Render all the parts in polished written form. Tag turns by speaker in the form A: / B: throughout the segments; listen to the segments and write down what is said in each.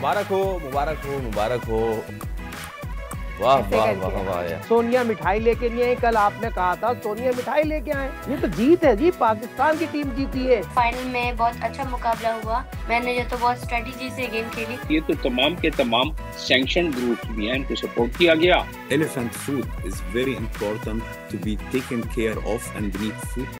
A: मुबारक हो, मुबारक हो, मुबारक हो। वाह वाह वाह वाह यार।
B: सोनिया मिठाई लेके नहीं आई, कल आपने कहा था सोनिया मिठाई लेके आए। ये तो जीत है जी, पाकिस्तान की टीम जीती है।
C: फाइनल में बहुत अच्छा मुकाबला हुआ। मैंने जो तो बहुत स्ट्रेटेजी से गेम खेली।
D: ये तो तमाम के तमाम सैंक्शन ग्रुप्स भी हैं, इनको सपोर्ट किया गया।
E: Elephant food is very important to be taken care of and need food.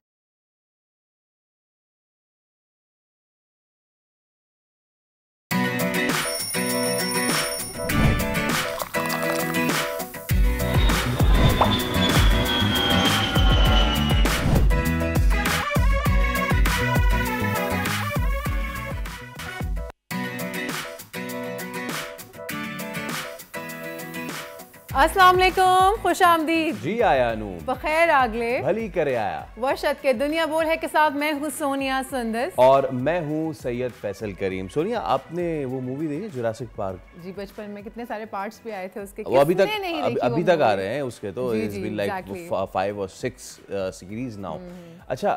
F: अस्सलाम वालेकुम, खुश आमदीद।
A: जी आया नू,
F: बखैर आगले,
A: भली करे आया।
F: वर्षत के दुनिया बोल है के साथ मैं हूँ सोनिया सुंदस
A: और मैं हूँ सैयद फैसल करीम। सोनिया, आपने वो मूवी देखी जुरासिक पार्क?
F: जी, बचपन में कितने सारे पार्ट्स भी आए थे उसके।
A: वो अभी तक
F: नहीं
A: अभी तक आ रहे हैं उसके, तो इट्स बीन लाइक
F: exactly.
A: 5 और 6 सीरीज नाउ। अच्छा,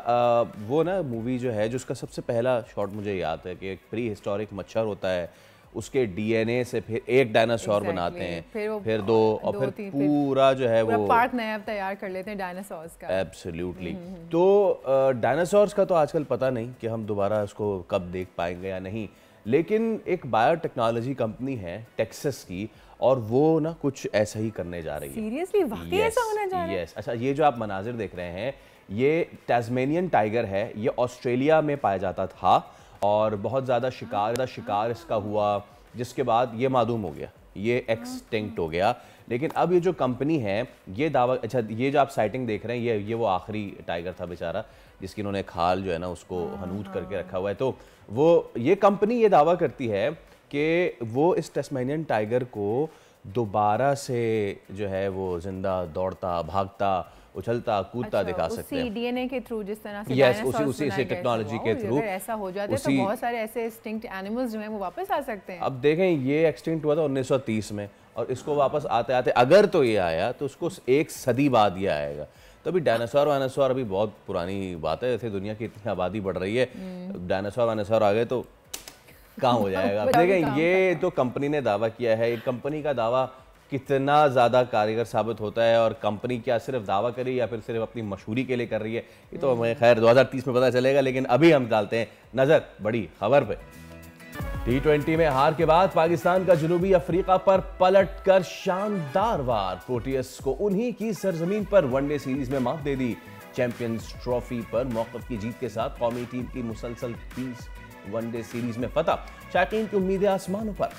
A: वो ना मूवी जो है, जो उसका सबसे पहला शॉट मुझे याद है कि एक प्री हिस्टोरिक मच्छर होता है, उसके डीएनए से फिर एक डायनासोर बनाते हैं, फिर दो और फिर पूरा जो है वो
F: पार्क नया तैयार कर लेते हैं डायनासोर्स का।
A: एब्सोल्युटली। तो डायनासोर्स का तो आजकल पता नहीं कि हम दोबारा उसको कब देख पाएंगे या नहीं, लेकिन एक बायोटेक्नोलॉजी कंपनी है टेक्सास की, और वो ना कुछ ऐसा ही करने जा रही है।
F: सीरियसली वाकई ऐसा होने जा रहा है?
A: अच्छा, ये जो आप मनाजिर देख रहे हैं, ये टैस्मेनियन टाइगर है। ये ऑस्ट्रेलिया में पाया जाता था और बहुत ज़्यादा शिकार इसका हुआ, जिसके बाद ये मालूम हो गया, ये एक्सटिंक्ट हो गया। लेकिन अब ये जो कंपनी है, ये दावा, अच्छा ये जो आप साइटिंग देख रहे हैं, ये वो आखिरी टाइगर था बेचारा, जिसकी इन्होंने खाल जो है ना उसको हनूद करके रखा हुआ है। तो वो ये कंपनी ये दावा करती है कि वो इस टैस्मेनियन टाइगर को दोबारा से जो है वो जिंदा दौड़ता, भागता, उछलता, कूदता दिखा सकते हैं
F: डीएनए के थ्रू, जिस तरह से
A: उसी टेक्नोलॉजी के थ्रू।
F: ऐसा हो जाता है तो बहुत सारे ऐसे एक्सटिंक्ट एनिमल्स जो हैं वो वापस आ सकते हैं।
A: अब देखें, ये एक्सटिंक्ट हुआ था 1930 में, और इसको वापस आते आते अगर तो ये आया तो उसको 1 सदी बाद ये आएगा। तो अभी डायनासोर वायनासोर अभी बहुत पुरानी बात है, जैसे दुनिया की इतनी आबादी बढ़ रही है, डायनासोर वायनासोर आ गए तो कहाँ हो जाएगा। देखें, ये तो कंपनी ने दावा किया है। एक कंपनी का दावा कितना ज़्यादा कारगर साबित होता है, और कंपनी क्या सिर्फ दावा करी या फिर सिर्फ अपनी मशहूरी के लिए कर रही है, ये तो हमें खैर 2030 में पता चलेगा। लेकिन अभी हम डालते हैं नज़र बड़ी खबर पे। T20 में हार के बाद पाकिस्तान का जनूबी अफ्रीका पर पलटकर शानदार वार। प्रोटियस को उन्हीं की सरजमीन पर वनडे सीरीज में मात दे दी। चैंपियंस ट्रॉफी पर मौक़िफ़ की जीत के साथ कौमी टीम की मुसलसल 30 वनडे सीरीज में फतह। शायकीन की उम्मीदें आसमानों पर।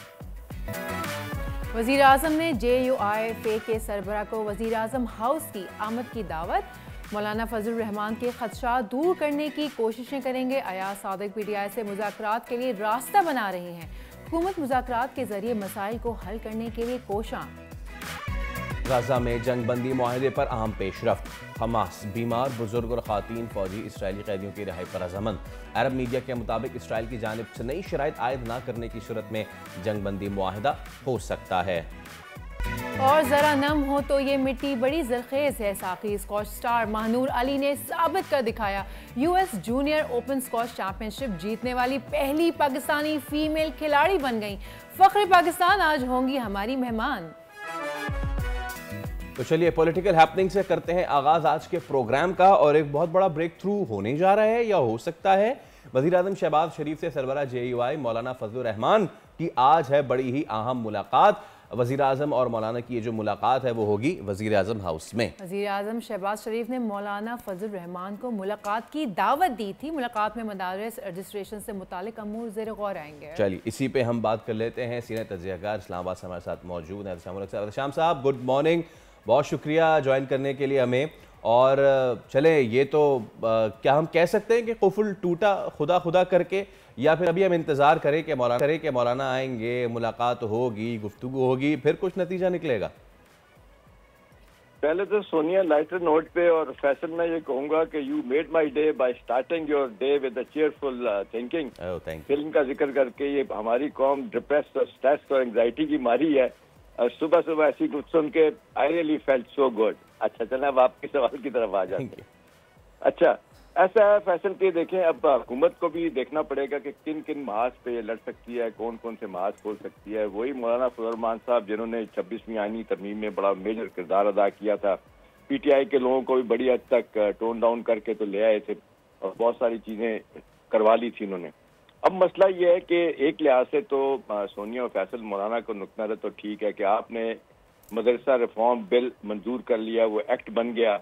F: वज़ीर आज़म ने JUIFA के सरबराह को वज़ीर आज़म हाउस की आमद की दावत। मौलाना फजलुर रहमान के खदशात दूर करने की कोशिशें करेंगे। अयाज सादिक PTI से मुज़ाकरात के लिए रास्ता बना रहे हैं। हुकूमत मुज़ाकरात के जरिए मसाइल को हल करने के लिए कोशां।
A: गाजा में जंगबंदी मुआहदे पर अहम पेशरफ्त। हमास बीमार, बुजुर्ग और खातीन फौजी इसराइली कैदियों की रिहाई पर अज़मन। अरब मीडिया के मुताबिक इसराइल की जानिब से नई शराइत आयद न करने की सूरत में जंगबंदी मुआहदा हो सकता है।
F: और ज़रा नम हो तो ये मिट्टी बड़ी जरखेज़ है। साकी स्कॉच स्टार महानूर अली ने साबित कर दिखाया। US junior open squash championship जीतने वाली पहली पाकिस्तानी फीमेल खिलाड़ी बन गई। फ़ख्र पाकिस्तान आज होंगी हमारी मेहमान।
A: तो चलिए पॉलिटिकल हैपनिंग से करते हैं आगाज आज के प्रोग्राम का, और एक बहुत बड़ा ब्रेक थ्रू होने जा रहा है या हो सकता है। वज़ीर आज़म शहबाज शरीफ से सरबराह JUI मौलाना फजलुर रहमान की आज है बड़ी ही अहम मुलाकात। वज़ीर आज़म और मौलाना की ये जो मुलाकात है वो होगी वज़ीर आज़म हाउस में।
F: वज़ीर आज़म शहबाज शरीफ ने मौलाना फजलुर रहमान को मुलाकात की दावत दी थी। मुलाकात में मदारिस रजिस्ट्रेशन से मुतालिक अमूर ज़ेर गौर आएंगे।
A: चलिए इसी पे हम बात कर लेते हैं। सीनियर तज्ज़ियाकार इस्लामाबाद से हमारे साथ मौजूद हैं शाम साहब। गुड मॉर्निंग, बहुत शुक्रिया ज्वाइन करने के लिए हमें। और चले, ये तो क्या हम कह सकते हैं कि कुफुल टूटा खुदा खुदा करके, या फिर अभी हम इंतज़ार करें कि मौलाना आएंगे, मुलाकात होगी, गुफ्तगू होगी, फिर कुछ नतीजा निकलेगा?
G: पहले तो सोनिया लाइटर नोट पे, और फैसल मैं ये कहूंगा कि you made my day bye starting your day with a cheerful thinking. Film का जिक्र करके, ये हमारी कौम डिप्रेस्ड और स्ट्रेस और एंग्जाइटी की मारी है, और सुबह सुबह ऐसी कुछ सुन के I really felt so good. अच्छा, चला अब आपके सवाल की तरफ आ जाते हैं। अच्छा, ऐसा है फैसल के देखें, अब हुकूमत को भी देखना पड़ेगा कि किन किन महाज पे ये लड़ सकती है, कौन कौन से महाज खोल सकती है। वही मौलाना फजल रहमान साहब जिन्होंने 26वीं आईनी तरमीम में बड़ा मेजर किरदार अदा किया था, पीटीआई के लोगों को भी बड़ी हद तक टोन डाउन करके तो ले आए थे और बहुत सारी चीजें करवा ली थी उन्होंने। अब मसला ये है कि एक लिहाज से तो सोनिया और फैसल मौलाना को नुकता है तो ठीक है कि आपने मदरसा रिफॉर्म बिल मंजूर कर लिया, वो एक्ट बन गया।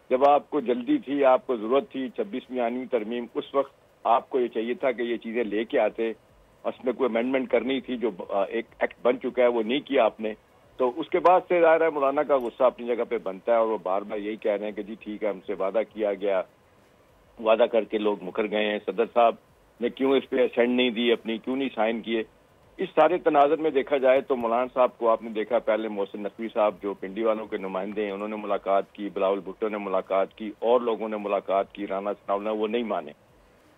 G: जब आपको जल्दी थी, आपको जरूरत थी 26वीं आईनी तरमीम, उस वक्त आपको ये चाहिए था कि ये चीजें लेके आते, उसमें कोई अमेंडमेंट करनी थी, जो एक एक्ट बन चुका है वो नहीं किया आपने। तो उसके बाद से ज़ाहिर है मौलाना का गुस्सा अपनी जगह पे बनता है और वो बार बार यही कह रहे हैं कि जी ठीक है, हमसे वादा किया गया, वादा करके लोग मुकर गए हैं, सदर साहब ने क्यों इस पे सेंड नहीं दी अपनी, क्यों नहीं साइन किए। इस सारे तनाज़ुर में देखा जाए तो मौलाना साहब को आपने देखा, पहले मोहसिन नकवी साहब जो पिंडी वालों के नुमाइंदे हैं उन्होंने मुलाकात की, बिलावल भुट्टो ने मुलाकात की और लोगों ने मुलाकात की, राना सनाउल्लाह ने, वो नहीं माने।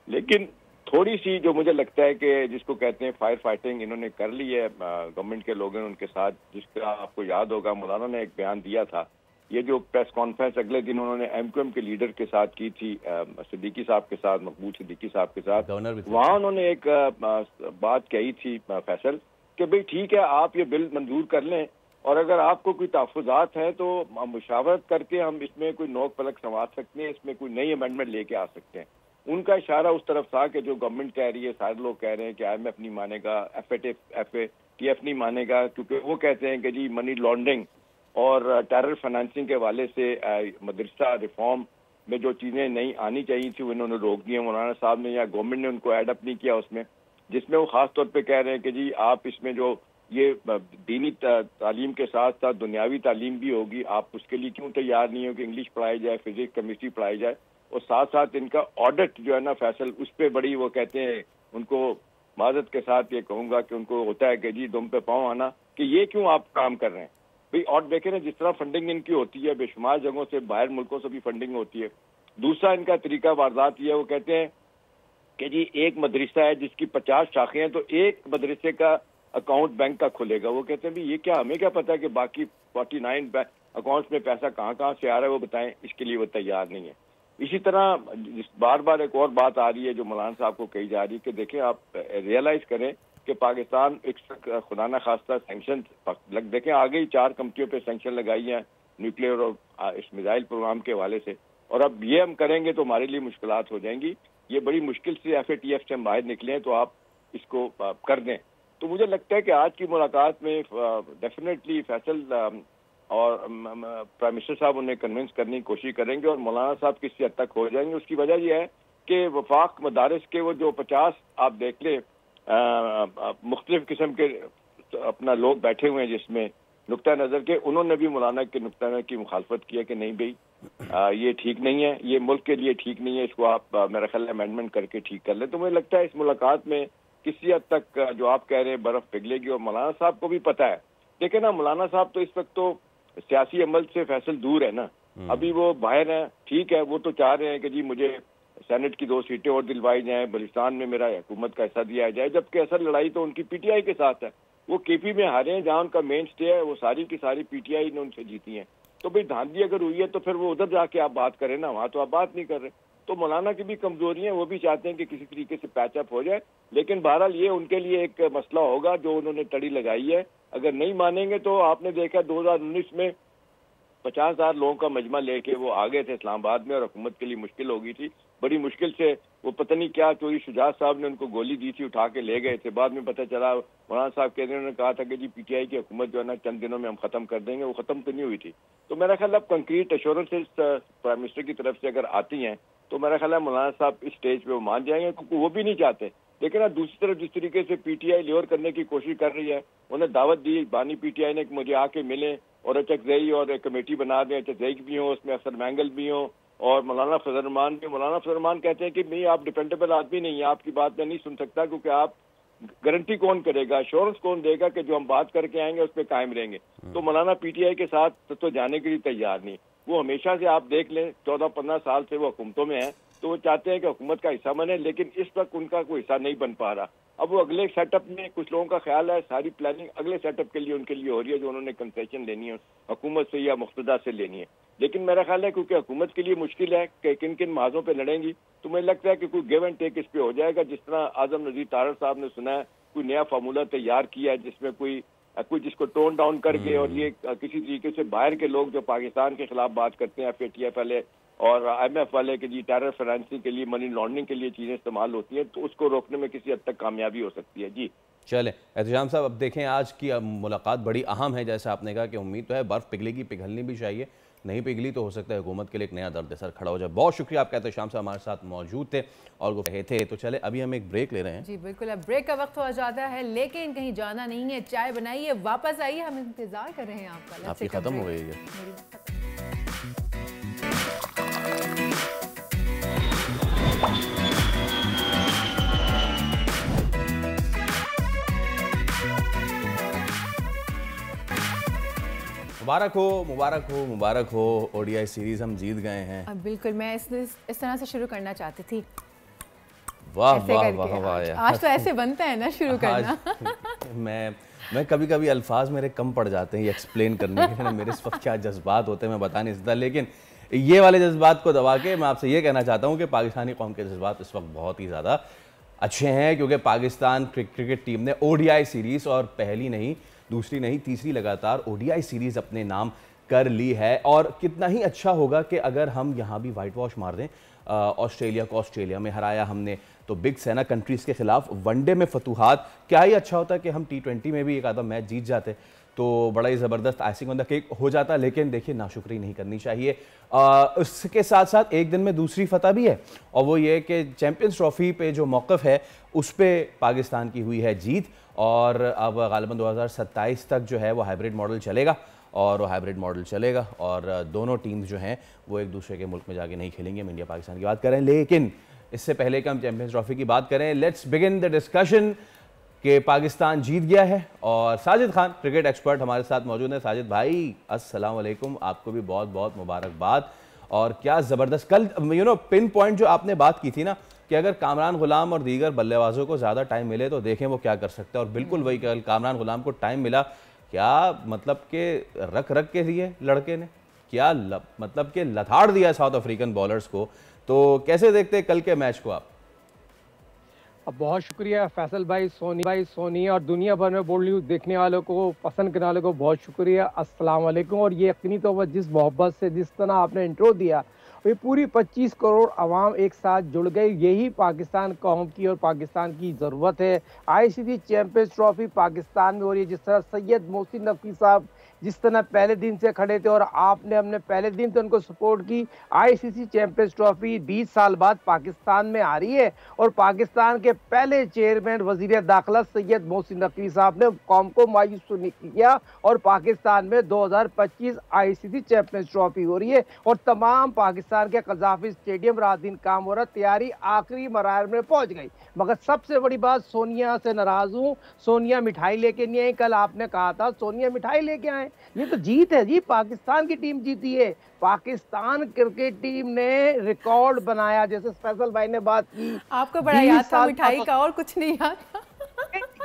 G: लेकिन थोड़ी सी जो मुझे लगता है कि जिसको कहते हैं फायर फाइटिंग इन्होंने कर ली है गवर्नमेंट के लोगों ने उनके साथ, जिसका आपको याद होगा मौलाना ने एक बयान दिया था, ये जो प्रेस कॉन्फ्रेंस अगले दिन उन्होंने एमक्यूएम के लीडर के साथ की थी, सिद्दीकी साहब के साथ, मकबूल सिद्दीकी साहब के साथ, वहाँ उन्होंने एक बात कही थी फैसल कि भाई ठीक है, आप ये बिल मंजूर कर लें और अगर आपको कोई तहफ़्फ़ुज़ात हैं तो मुशावरत करके हम इसमें कोई नोक पलक संवार सकते हैं, इसमें कोई नई अमेंडमेंट लेके आ सकते हैं। उनका इशारा उस तरफ था कि जो गवर्नमेंट कह रही है, सारे लोग कह रहे हैं कि IMF नहीं मानेगा, FATF नहीं मानेगा, क्योंकि वो कहते हैं कि जी मनी लॉन्ड्रिंग और टेरर फाइनेंसिंग के हवाले से मदरसा रिफॉर्म में जो चीज़ें नहीं आनी चाहिए थी वो इन्होंने रोक दी है। मौलाना साहब ने या गवर्नमेंट ने उनको एडअप नहीं किया उसमें, जिसमें वो खास तौर पे कह रहे हैं कि जी आप इसमें जो ये दीनी तालीम के साथ साथ दुनियावी तालीम भी होगी, आप उसके लिए क्यों तैयार नहीं हो कि इंग्लिश पढ़ाई जाए, फिजिक्स केमिस्ट्री पढ़ाई जाए, और साथ साथ इनका ऑडिट जो है ना फैसल, उस पर बड़ी वो कहते हैं, उनको माजरत के साथ ये कहूँगा कि उनको होता है कि जी दुम पे पाँव आना कि ये क्यों आप काम कर रहे हैं भाई। और देखें ना जिस तरह फंडिंग इनकी होती है, बेशुमार जगहों से, बाहर मुल्कों से भी फंडिंग होती है। दूसरा इनका तरीका वारदात ये है, वो कहते हैं कि जी एक मदरसा है जिसकी 50 शाखें हैं, तो एक मदरसे का अकाउंट बैंक का खुलेगा। वो कहते हैं भाई ये क्या, हमें क्या पता कि बाकी 49 अकाउंट्स में पैसा कहाँ कहाँ से आ रहा है, वो बताएं, इसके लिए वो तैयार नहीं है। इसी तरह बार बार एक और बात आ रही है जो मौलाना साहब को कही जा रही है कि देखें आप रियलाइज करें कि पाकिस्तान एक खुदा न खास्ता सैंक्शन देखें, आगे ही 4 कंपनियों पे सैंक्शन लगाई है न्यूक्लियर और इस मिसाइल प्रोग्राम के हवाले से, और अब ये हम करेंगे तो हमारे लिए मुश्किलात हो जाएंगी। ये बड़ी मुश्किल से FATF से हम बाहर निकले हैं, तो आप इसको कर दें। तो मुझे लगता है कि आज की मुलाकात में डेफिनेटली फैसल और प्राइम मिनिस्टर साहब उन्हें कन्विंस करने की कोशिश करेंगे और मौलाना साहब किसी हद तक हो जाएंगे। उसकी वजह यह है कि वफाक मदारिस के वो जो 50 आप देख ले मुख्तलिफ किस्म के अपना लोग बैठे हुए हैं जिसमें नुक्ता नज़र के, उन्होंने भी मौलाना के नुक्ता नज़र की मुखालफत की है कि नहीं भाई ये ठीक नहीं है, ये मुल्क के लिए ठीक नहीं है, इसको आप मेरा ख्याल अमेंडमेंट करके ठीक कर लें। तो मुझे लगता है इस मुलाकात में किसी हद तक जो आप कह रहे हैं बर्फ पिघलेगी, और मौलाना साहब को भी पता है। देखिए ना, मौलाना साहब तो इस वक्त तो सियासी अमल से फैसल दूर है ना, अभी वो बाहर हैं, ठीक है, वो तो चाह रहे हैं कि जी मुझे सेनेट की 2 सीटें और दिलवाई जाएं, बलूचिस्तान में मेरा हुकूमत का हिस्सा दिया जाए, जबकि असल लड़ाई तो उनकी PTI के साथ है। वो KP में हारे हैं, जहाँ उनका मेन स्टे है, वो सारी की सारी PTI ने उनसे जीती हैं। तो भाई धांधली अगर हुई है तो फिर वो उधर जाके आप बात करें ना, वहाँ तो आप बात नहीं कर रहे। तो मौलाना की भी कमजोरी है, वो भी चाहते हैं कि किसी तरीके से पैचअप हो जाए, लेकिन बहरहाल ये उनके लिए एक मसला होगा जो उन्होंने तड़ी लगाई है। अगर नहीं मानेंगे तो आपने देखा 2019 में 50,000 लोगों का मजमा लेके वो आ गए थे इस्लामाबाद में, और हुकूमत के लिए मुश्किल हो गई थी, बड़ी मुश्किल से वो पता नहीं क्या चोरी शुजात साहब ने उनको गोली दी थी, उठा के ले गए थे। बाद में पता चला मौलाना साहब के उन्होंने कहा था कि जी PTI की हुकूमत जो है ना चंद दिनों में हम खत्म कर देंगे, वो खत्म तो नहीं हुई थी। तो मेरा ख्याल अब कंक्रीट एश्योरेंसेस प्राइम मिनिस्टर की तरफ से अगर आती हैं तो मेरा ख्याल है मौलाना साहब इस स्टेज पे वो मान जाएंगे, क्योंकि वो भी नहीं चाहते। लेकिन ना दूसरी तरफ जिस तरीके से PTI लेवर करने की कोशिश कर रही है, उन्हें दावत दी बानी PTI ने कि मुझे आके मिले और HFZI और एक कमेटी बना दें, HFZI भी हो, उसमें अफसर मैंगल भी हो और मौलाना फजल रहमान भी। मौलाना फजल रहमान कहते हैं कि नहीं, आप डिपेंडेबल आदमी नहीं है, आपकी बात मैं नहीं सुन सकता, क्योंकि आप गारंटी कौन करेगा, एश्योरेंस कौन देगा कि जो हम बात करके आएंगे उस पर कायम रहेंगे। तो मौलाना PTI के साथ तो जाने के लिए तैयार नहीं। वो हमेशा से आप देख लें 14-15 साल से वो हुकूमतों में है, तो वो चाहते हैं कि हुकूमत का हिस्सा बने, लेकिन इस वक्त उनका कोई हिस्सा नहीं बन पा रहा। अब वो अगले सेटअप में, कुछ लोगों का ख्याल है सारी प्लानिंग अगले सेटअप के लिए उनके लिए हो रही है, जो उन्होंने कंसेशन लेनी है हुकूमत से या मुख्तदा से लेनी है। लेकिन मेरा ख्याल है क्योंकि हुकूमत के लिए मुश्किल है कि किन किन महाजों पे लड़ेंगी, तो मुझे लगता है कि कोई गिव एंड टेक इस पे हो जाएगा। जिस तरह आजम नजीर तारड़ साहब ने सुना है कोई नया फार्मूला तैयार किया है जिसमें कोई जिसको टोन डाउन करके और ये किसी तरीके से बाहर के लोग जो पाकिस्तान के खिलाफ बात करते हैं, FATF वाले और IMF वाले के जी टेरर फाइनेंसिंग के लिए, मनी लॉन्ड्रिंग के लिए चीजें इस्तेमाल होती हैं, तो उसको रोकने में किसी हद तक कामयाबी हो सकती है। जी
A: चलें एहतशाम साहब, अब देखें आज की मुलाकात बड़ी अहम है, जैसा आपने कहा कि उम्मीद तो है बर्फ़ पिघलेगी, पिघलनी भी चाहिए, नहीं पिघली तो हो सकता है हुकूमत के लिए एक नया दर्द सर खड़ा हो जाए। बहुत शुक्रिया आपका एहतशाम साहब हमारे साथ मौजूद थे और वो कहे थे। तो चले अभी हम एक ब्रेक ले रहे हैं।
F: जी बिल्कुल, अब ब्रेक का वक्त हो जाता है, लेकिन कहीं जाना नहीं है, चाय बनाइए, वापस आइए, हम इंतजार कर रहे हैं आपका।
A: आपकी खत्म हो गई है। मुबारक हो, मुबारक हो, मुबारक हो, ODI सीरीज हम जीत गए हैं।
F: अब बिल्कुल मैं इस तरह से शुरू करना चाहती थी।
A: वाह वाह वाह वाह,
F: आज तो ऐसे बनता है ना शुरू करना।
A: मैं कभी कभी अल्फाज मेरे कम पड़ जाते हैं ये एक्सप्लेन करने के लिए, मेरे इस वक्त क्या जज्बात होते हैं मैं बता नहीं सकता, लेकिन ये वाले जज्बात को दबा के मैं आपसे ये कहना चाहता हूँ कि पाकिस्तानी कौम के जज्बात इस वक्त बहुत ही ज़्यादा अच्छे हैं, क्योंकि पाकिस्तान क्रिकेट टीम ने ODI सीरीज़ और पहली नहीं, दूसरी नहीं, तीसरी लगातार ODI सीरीज़ अपने नाम कर ली है। और कितना ही अच्छा होगा कि अगर हम यहाँ भी वाइट वॉश मार दें। ऑस्ट्रेलिया को ऑस्ट्रेलिया में हराया हमने, तो बिग सेना कंट्रीज़ के खिलाफ वनडे में फतूहात, क्या ही अच्छा होता कि हम T20 में भी एक आधा मैच जीत जाते, तो बड़ा ही ज़बरदस्त आइसिंग ऑन द केक हो जाता। लेकिन देखिए नाशुक्री नहीं करनी चाहिए। उसके साथ साथ एक दिन में दूसरी फतह भी है, और वो ये कि चैम्पियंस ट्रॉफी पे जो मौक़िफ़ है उस पर पाकिस्तान की हुई है जीत, और अब गालिबन 2027 तक जो है वो हाइब्रिड मॉडल चलेगा, और वो हाइब्रिड मॉडल चलेगा और दोनों टीम्स जो हैं वो एक दूसरे के मुल्क में जाके नहीं खेलेंगे। हम इंडिया पाकिस्तान की बात करें, लेकिन इससे पहले कि हम चैम्पियंस ट्रॉफी की बात करें, लेट्स बिगिन द डिस्कशन कि पाकिस्तान जीत गया है। और साजिद खान क्रिकेट एक्सपर्ट हमारे साथ मौजूद हैं। साजिद भाई अस्सलाम वालेकुम, आपको भी बहुत बहुत मुबारकबाद। और क्या ज़बरदस्त कल पिन पॉइंट जो आपने बात की थी ना कि अगर कामरान गुलाम और दीगर बल्लेबाजों को ज़्यादा टाइम मिले तो देखें वो क्या कर सकते हैं, और बिल्कुल वही कल कामरान गुलाम को टाइम मिला। क्या मतलब कि रख के लिए लड़के ने क्या मतलब कि लथाड़ दिया साउथ अफ्रीकन बॉलर्स को। तो कैसे देखते हैं कल के मैच को आप?
B: अब बहुत शुक्रिया फैसल भाई, सोनी और दुनिया भर में बोल न्यूज़ देखने वालों को, पसंद करने वालों को बहुत शुक्रिया, अस्सलाम वालेकुम। और ये यकीनी तौर पर जिस मोहब्बत से जिस तरह आपने इंट्रो दिया, ये पूरी 25 करोड़ आवाम एक साथ जुड़ गई, यही पाकिस्तान कौम की और पाकिस्तान की ज़रूरत है। ICC चैम्पियंस ट्रॉफी पाकिस्तान में हो रही है। जिस तरह सैयद मोहसिन नकवी साहब जिस तरह पहले दिन से खड़े थे और आपने हमने पहले दिन से उनको सपोर्ट की, ICC चैम्पियंस ट्रॉफी 20 साल बाद पाकिस्तान में आ रही है, और पाकिस्तान के पहले चेयरमैन वज़ीर दाखिला सैयद मोहसिन नकवी साहब ने कौम को मायूस नहीं किया, और पाकिस्तान में 2025 ICC चैम्पियंस ट्रॉफी हो रही है, और तमाम पाकिस्तान के कज़ाफ़ी स्टेडियम रात दिन काम हो रहा, तैयारी आखिरी मराहल में पहुँच गई। मगर सबसे बड़ी बात, सोनिया से नाराज़ हूँ, सोनिया मिठाई लेके नहीं आई। कल आपने कहा था सोनिया मिठाई लेके आए, ये तो जीत है जी, पाकिस्तान की टीम जीती है। पाकिस्तान क्रिकेट टीम ने रिकॉर्ड बनाया, जैसे फैसल भाई ने बात की,
F: आपको बड़ा याद था मिठाई का और कुछ नहीं याद।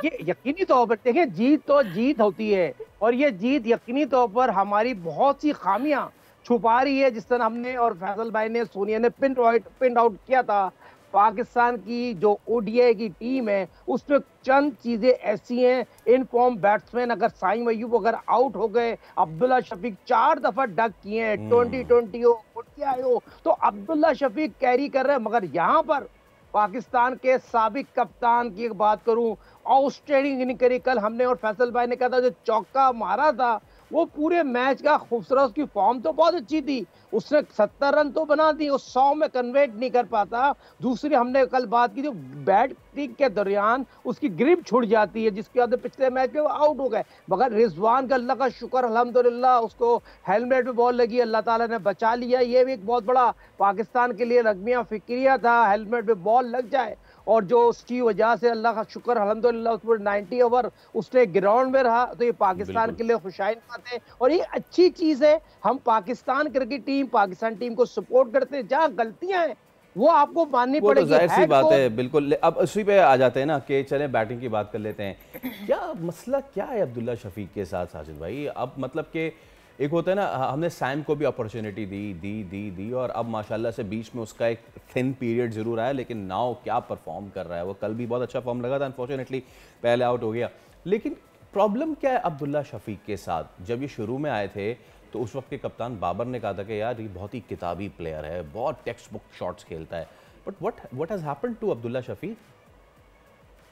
B: ये यकीनी तौर पर देखें, जीत तो जीत होती है, और ये जीत यकीनी तौर पर हमारी बहुत सी खामियां छुपा रही है। जिस तरह हमने और फैसल भाई ने, सोनिया ने पिन आउट किया था, पाकिस्तान की जो ODI की टीम है उसमें चंद चीजें ऐसी हैं, इन फॉर्म बैट्समैन अगर साइम अय्यूब अगर आउट हो गए, अब्दुल्ला शफीक 4 दफा डक किए हैं, 2020 हो, ODI हो, तो अब्दुल्ला शफीक कैरी कर रहे हैं। मगर यहाँ पर पाकिस्तान के साबिक कप्तान की एक बात करूं, आउटस्टैंडिंग इनिंग करी कल हमने, और फैसल भाई ने कहा था जो चौका मारा था वो पूरे मैच का खूबसूरत, उसकी फॉर्म तो बहुत अच्छी थी, उसने 70 रन तो बना दी, उस 100 में कन्वर्ट नहीं कर पाता। दूसरी हमने कल बात की जो बैटिंग के दौरान उसकी ग्रिप छूट जाती है, जिसके बाद पिछले मैच में वो आउट हो गए। मगर रिजवान का अल्लाह का शुक्र अल्हम्दुलिल्लाह, उसको हेलमेट में बॉल लगी, अल्लाह ताला ने बचा लिया। ये भी एक बहुत बड़ा पाकिस्तान के लिए रगमिया फिक्रिया था, हेलमेट में बॉल लग जाए, और जो उसकी वजह से अल्लाह का शुक्र अल्हम्दुलिल्लाह उस पर 90 ओवर उसने ग्राउंड में रहा, तो ये पाकिस्तान के लिए खुशाइन बात है और ये अच्छी चीज़ है। हम Pakistan cricket team, Pakistan team को सपोर्ट करते हैं। जहाँ गलतियां हैं वो आपको माननी
A: वो तो
B: पड़ेगी।
A: जाहिर सी बात है, बिल्कुल। अब उसी पे आ जाते हैं ना कि चले बैटिंग की बात कर लेते हैं। क्या मसला क्या है अब्दुल्ला शफीक के साथ साजिद भाई? अब मतलब कि एक होता है ना, हमने सैम को भी अपॉर्चुनिटी दी और अब माशाल्लाह से बीच में उसका एक थिन पीरियड जरूर आया, लेकिन नाउ क्या परफॉर्म कर रहा है वो। कल भी बहुत अच्छा फॉर्म लगा था, अनफॉर्चुनेटली पहले आउट हो गया। लेकिन प्रॉब्लम क्या है अब्दुल्ला शफीक के साथ? जब ये शुरू में आए थे तो उस वक्त के कप्तान बाबर ने कहा था कि यार ये बहुत ही किताबी प्लेयर है, बहुत टेक्स्ट बुक शॉट्स खेलता है। But what has happened to Abdullah Shafique?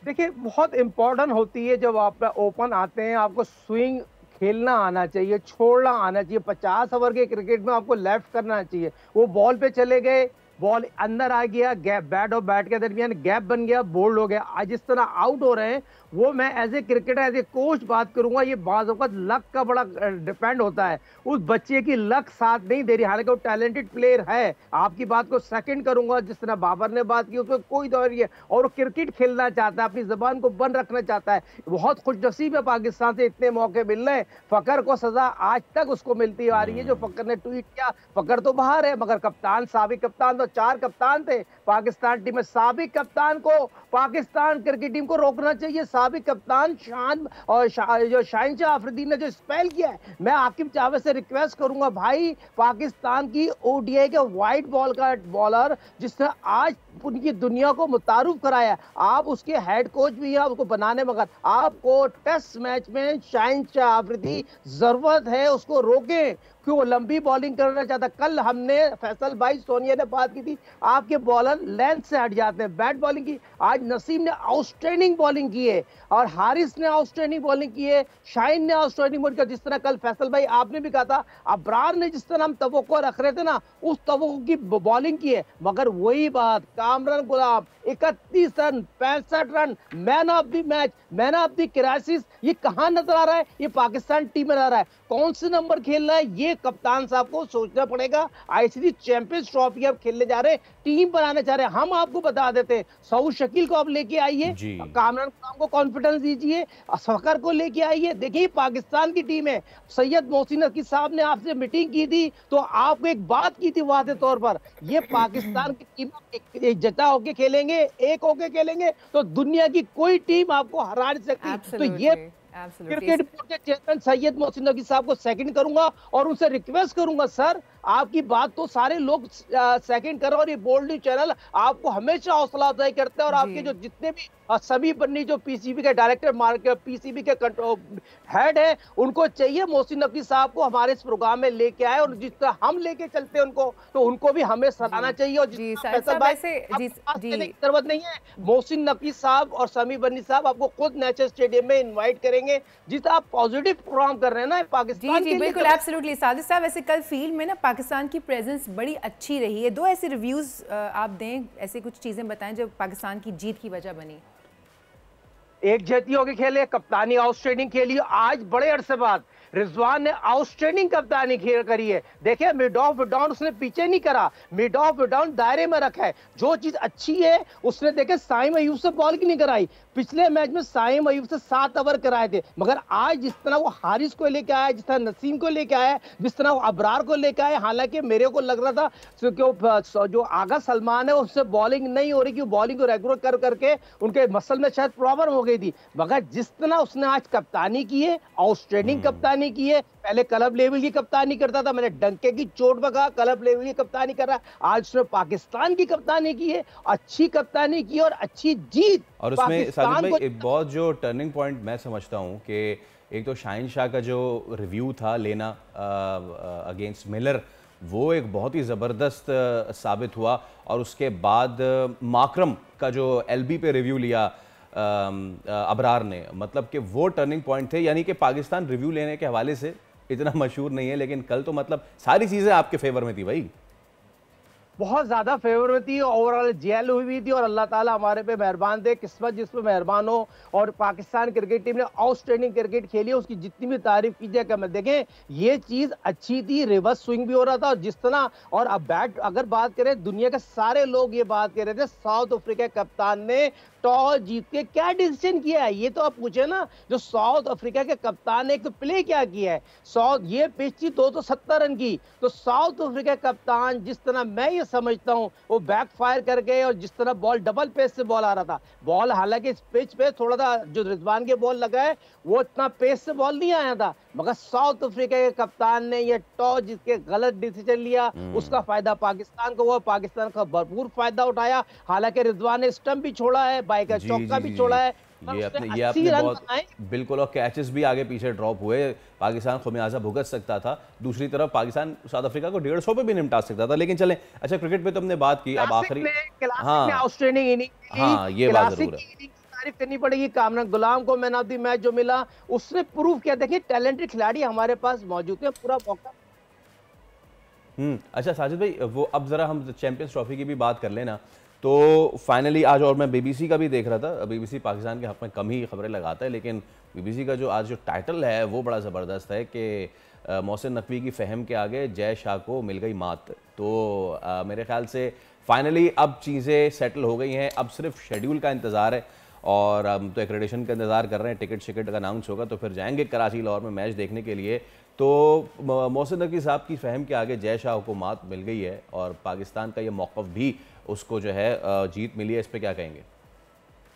B: देखिए, बहुत इंपॉर्टेंट होती है जब आप ओपन आते हैं, आपको स्विंग खेलना आना चाहिए, छोड़ना आना चाहिए। 50 ओवर के क्रिकेट में आपको लेफ्ट करना चाहिए। वो बॉल पे चले गए, बॉल अंदर आ गया, गैप बैट और बैट के दरमियान गैप बन गया, बोल्ड हो गया। आज जिस तरह आउट हो रहे हैं, वो मैं as a cricketer, as a coach बात करूंगा, ये बाज़ औक़ात लक का बड़ा डिपेंड होता है। उस बच्चे की लक साथ नहीं दे रही, हालांकि वो टैलेंटेड प्लेयर है। आपकी बात को सेकंड करूंगा, जिस तरह बाबर ने बात की उसमें कोई दौर नहीं है, और वो क्रिकेट खेलना चाहता है, अपनी जबान को बंद रखना चाहता है। बहुत खुशनसीब है पाकिस्तान से इतने मौके मिल रहे हैं। फकर को सजा आज तक उसको मिलती आ रही है। जो फकर ने ट्वीट किया, फकर तो बाहर है, मगर कप्तान, साबिक कप्तान, तो 4 कप्तान थे पाकिस्तान टीम में। साबिक कप्तान को पाकिस्तान क्रिकेट टीम को रोकना चाहिए। साबिक कप्तान शान और जो शाहिनशाह अफरीदी ने जो स्पेल किया है, मैं आकिब जावेद से रिक्वेस्ट करूंगा भाई, पाकिस्तान की ओडीआई के वाइट बॉल का बॉलर जिसने आज पूरी दुनिया को मुतारुफ कराया, आप उसके हेड कोच भी हैं, उसको बनाने, मगर आपको टेस्ट मैच में शाहिनशाह अफरीदी जरूरत है, उसको रोकें क्यों? लंबी बॉलिंग करना चाहता। कल हमने फैसल भाई सोनिया ने बात की थी, आपके बॉलर लेंथ से हट जाते हैं, बैट बॉलिंग की। आज नसीम ने आउटस्टैंडिंग बॉलिंग की है और हारिस ने आउटस्टैंडिंग बॉलिंग की है, शाहीन ने आउटस्टैंडिंग बॉलिंग की। जिस तरह कल फैसल भाई आपने भी कहा था, अबरार ने जिस तरह हम तवक्को रख रहे थे ना, उस तवक्को की बॉलिंग की है। मगर वही बात, कामरान गुलाम 31 run, 65 run, man of the match, man of the crisis, ये कहां नजर आ रहा है? ये पाकिस्तान टीम में आ रहा है। कौन से नंबर खेल रहा है, ये कप्तान साहब को सोचना पड़ेगा। आईसीसी चैंपियंस ट्रॉफी अब खेलने जा रहे हैं, टीम बनाने जा रहे हैं। हम आपको बता देते हैं, सऊद शकील को आप लेके आइए, कामरान गुलाम को कॉन्फिडेंस दीजिए, फकर को लेके आइए। देखिए पाकिस्तान की टीम है। सैयद मोहसिन नकवी साहब ने आपसे मीटिंग की थी तो आपको एक बात की थी वादे तौर पर, ये पाकिस्तान की टीम एकजुट होके खेलेंगे, एक होके खेलेंगे तो दुनिया की कोई टीम आपको हरा नहीं सकती। तो ये क्रिकेट बोर्ड के चेयरमैन सैयद मोहसिन नकवी साहब को सेकंड करूंगा और उनसे रिक्वेस्ट करूंगा, सर आपकी बात तो सारे लोग सेकंड कर रहे हैं और ये बोल्ड न्यूज़ चैनल आपको हमेशा हौसला अफजाई करते हैं। और आपके जो जितने भी सभी बन्नी जो पीसीबी के डायरेक्टर मार्केट, पीसीबी के हेड है, उनको चाहिए मोहसिन नकवी साहब को हमारे इस प्रोग्राम में लेके आए, और जिस तरह हम लेके चलते हैं उनको, तो उनको भी हमें सराहना चाहिए। और जरूरत नहीं है, मोहसिन नकवी साहब और समी बन्नी साहब आपको खुद नेशनल स्टेडियम में इन्वाइट करेंगे, जिस आप पॉजिटिव प्रोग्राम कर रहे हैं ना पाकिस्तान के लिए।
F: बिल्कुल, एब्सोल्युटली। साजिद साहब, वैसे कल फील्ड में ना पाकिस्तान की प्रेजेंस बड़ी अच्छी रही है। 2 ऐसे रिव्यूज आप दें, ऐसे कुछ चीजें बताएं जो पाकिस्तान की जीत की वजह बनी।
B: एक जतियों के खेले, कप्तानी आउटस्टैंडिंग खेली। आज बड़े अरसे बाद रिजवान ने आउटस्टैंडिंग कप्तानी खेल करी है। देखिए मिड ऑफ डाउन उसने पीछे नहीं करा, मिड ऑफ डाउन दायरे में रखा है। जो चीज अच्छी है उसने, देखे साइम अयूब से बॉल की नहीं कराई। पिछले मैच में साइम अयूब से 7 ओवर कराए थे, मगर आज जिस तरह वो हारिस को लेके आया, जिस तरह नसीम को लेके आया, जिस तरह वो अबरार को लेके आया, हालांकि मेरे को लग रहा था कि जो आगा सलमान है उससे बॉलिंग नहीं हो रही, कि बॉलिंग को रेगुलर कर करके उनके मसल में शायद प्रॉब्लम हो गई थी। मगर जिस तरह उसने आज कप्तानी की है, आउटस्टैंडिंग कप्तानी की है। पहले क्लब लेवल की कप्तानी करता था, मैंने डंके की चोट पर कहा, क्लब लेवल की कप्तानी कर रहा है। आज उसने पाकिस्तान की कप्तानी की है, अच्छी कप्तानी की और अच्छी जीत।
A: और उसमें साजिद भाई एक बहुत जो टर्निंग पॉइंट मैं समझता हूं कि एक तो शाहीन शाह का जो रिव्यू था लेना अगेंस्ट मिलर, वो एक बहुत ही ज़बरदस्त साबित हुआ। और उसके बाद माकरम का जो एलबी पे रिव्यू लिया अबरार ने, मतलब कि वो टर्निंग पॉइंट थे। यानी कि पाकिस्तान रिव्यू लेने के हवाले से इतना मशहूर नहीं है, लेकिन कल तो मतलब सारी चीज़ें आपके फेवर में थी भाई,
B: बहुत ज्यादा फेवर में थी। ओवरऑल जेल हुई थी और अल्लाह ताला हमारे पे मेहरबान थे, किस्मत जिस पे मेहरबान हो। और पाकिस्तान क्रिकेट टीम ने आउटस्टैंडिंग क्रिकेट खेली, उसकी जितनी भी तारीफ कीजिए कम है। देखें ये चीज अच्छी थी, रिवर्स स्विंग भी हो रहा था, और जिस तरह, और अब बैट अगर बात करें, दुनिया के सारे लोग ये बात कर रहे थे, साउथ अफ्रीका कप्तान ने टॉस जीत के क्या डिसीजन किया है, ये तो आप पूछे ना। जो साउथ अफ्रीका के कप्तान ने एक तो प्ले क्या किया है, ये पिच थी 270 रन की, तो साउथ अफ्रीका कप्तान जिस तरह, मैं ये समझता हूँ वो बैक फायर कर गए, और जिस तरह बॉल डबल पेस से बॉल आ रहा था, बॉल हालांकि इस पिच पे थोड़ा सा जो रिजवान के बॉल लगा है वो इतना पेस से बॉल नहीं आया था, मगर साउथ अफ्रीका के कप्तान ने ये टॉस जिसके गलत डिसीजन लिया उसका फायदा पाकिस्तान को हुआ, पाकिस्तान का भरपूर फायदा उठाया। हालांकि रिजवान ने स्टंप भी छोड़ा है, बाई का चौका भी छोड़ा है,
A: ये आपने बहुत बिल्कुल, और कैचेस भी आगे पीछे ड्रॉप हुए, पाकिस्तान खुमियाजा भुगत सकता था। दूसरी तरफ पाकिस्तान साउथ अफ्रीका को 150 पे भी निपटा सकता था। लेकिन चलें, अच्छा क्रिकेट पे तो हमने बात की, अब आखिरी
B: आउटस्टैंडिंग इनिंग,
A: हाँ ये बात जरूर है,
B: तारीफ करनी पड़ेगी। कामरान गुलाम को मैन ऑफ द मैच जो मिला उसने प्रूव किया। देखिए टैलेंटेड खिलाड़ी हमारे पास मौजूद है, पूरा मौका।
A: अच्छा साजिद भाई, वो अब जरा हम चैंपियंस ट्रॉफी की भी बात कर लेना। तो फाइनली आज, और मैं बीबीसी का भी देख रहा था, बीबीसी पाकिस्तान के हक में कम ही खबरें लगाता है, लेकिन बीबीसी का जो आज जो टाइटल है वो बड़ा ज़बरदस्त है कि मोहसिन नकवी की फ़हम के आगे जय शाह को मिल गई मात। तो मेरे ख्याल से फाइनली अब चीज़ें सेटल हो गई हैं, अब सिर्फ शेड्यूल का इंतज़ार है, और हम तो एक्रेडिशन का इंतज़ार कर रहे हैं। टिकट का अनाउंस होगा तो फिर जाएंगे कराची लाहौर में मैच देखने के लिए। तो मोहसिन नकवी साहब की फ़हम के आगे जय शाह को मात मिल गई है, और पाकिस्तान का ये मौक़िफ़ भी उसको जो है जीत मिली है, इस पे क्या कहेंगे?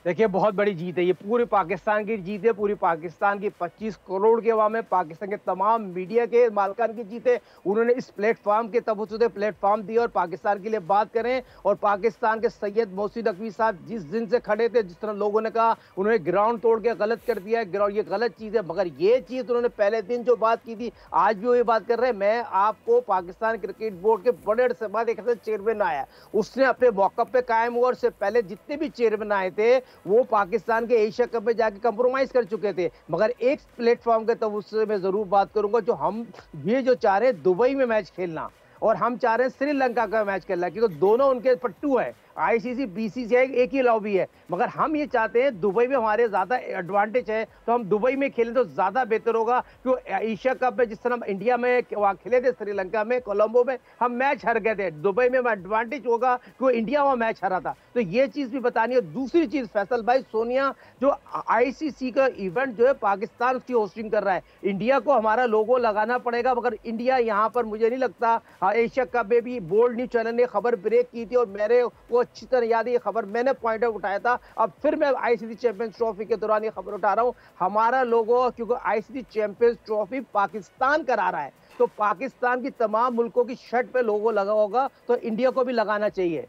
B: देखिए बहुत बड़ी जीत है, ये पूरे पाकिस्तान की जीत है, पूरी पाकिस्तान की 25 करोड़ के अवाम में, पाकिस्तान के तमाम मीडिया के मालकान की जीत है। उन्होंने इस प्लेटफॉर्म के तवज्जो प्लेटफॉर्म दिया और पाकिस्तान के लिए बात करें। और पाकिस्तान के सैयद मोहसिन नकवी साहब जिस दिन से खड़े थे, जिस तरह लोगों ने कहा उन्होंने ग्राउंड तोड़ के गलत कर दिया है, ग्राउंड ये गलत चीज़ है, मगर ये चीज़ उन्होंने पहले दिन जो बात की थी आज भी वही बात कर रहे हैं। मैं आपको पाकिस्तान क्रिकेट बोर्ड के बड़े अरसे बाद एक ऐसा चेयरमैन आया, उसने अपने मौक़िफ़ पे कायम हुआ, और उससे पहले जितने भी चेयरमैन आए थे वो पाकिस्तान के एशिया कप में जाके कंप्रोमाइज कर चुके थे। मगर एक प्लेटफॉर्म के तब उससे मैं जरूर बात करूंगा, जो हम ये जो चाह रहे हैं दुबई में मैच खेलना, और हम चाह रहे हैं श्रीलंका का मैच खेलना, क्योंकि दोनों उनके पट्टू है, आईसीसी बीसीसीआई एक ही लॉबी है। मगर हम ये चाहते हैं दुबई में हमारे ज्यादा एडवांटेज है, तो हम दुबई में खेलें तो ज्यादा बेहतर होगा। क्योंकि एशिया कप में जिस तरह इंडिया में वहाँ खेले थे, श्रीलंका में कोलंबो में हम मैच हार गए थे, दुबई में एडवांटेज होगा क्योंकि इंडिया वहाँ मैच हारा था। तो ये चीज भी बतानी है। दूसरी चीज फैसल भाई, सोनिया जो आईसीसी का इवेंट जो है पाकिस्तान उसकी होस्टिंग कर रहा है, इंडिया को हमारा लोगो लगाना पड़ेगा, मगर इंडिया यहाँ पर मुझे नहीं लगता। एशिया कप में भी बोल्ड न्यूज चैनल ने खबर ब्रेक की थी, और मेरे वो अच्छी तरह याद है, ये खबर मैंने पॉइंट आउट उठाया था। अब फिर मैं आईसीसी चैंपियंस ट्रॉफी के दौरान ये खबर उठा रहा हूँ, हमारा लोगो, क्योंकि आईसीसी चैंपियंस ट्रॉफी पाकिस्तान करा रहा है, तो पाकिस्तान की तमाम मुल्कों की शर्ट पे लोगो लगा होगा, तो इंडिया को भी लगाना चाहिए।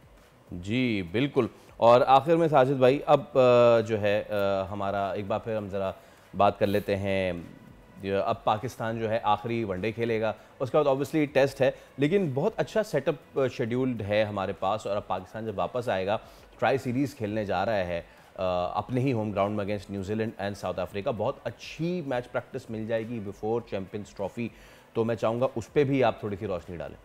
A: जी बिल्कुल। और आखिर में साजिद भाई, अब जो है हमारा एक बार फिर हम ज़रा बात कर लेते हैं। अब पाकिस्तान जो है आखिरी वनडे खेलेगा, उसके बाद ऑब्वियसली टेस्ट है, लेकिन बहुत अच्छा सेटअप शेड्यूल्ड है हमारे पास। और अब पाकिस्तान जब वापस आएगा ट्राई सीरीज़ खेलने जा रहा है अपने ही होम ग्राउंड में against New Zealand and south Africa. बहुत अच्छी मैच प्रैक्टिस मिल जाएगी बिफोर चैंपियंस ट्रॉफी, तो मैं चाहूँगा उस पर भी आप थोड़ी सी रोशनी डालें।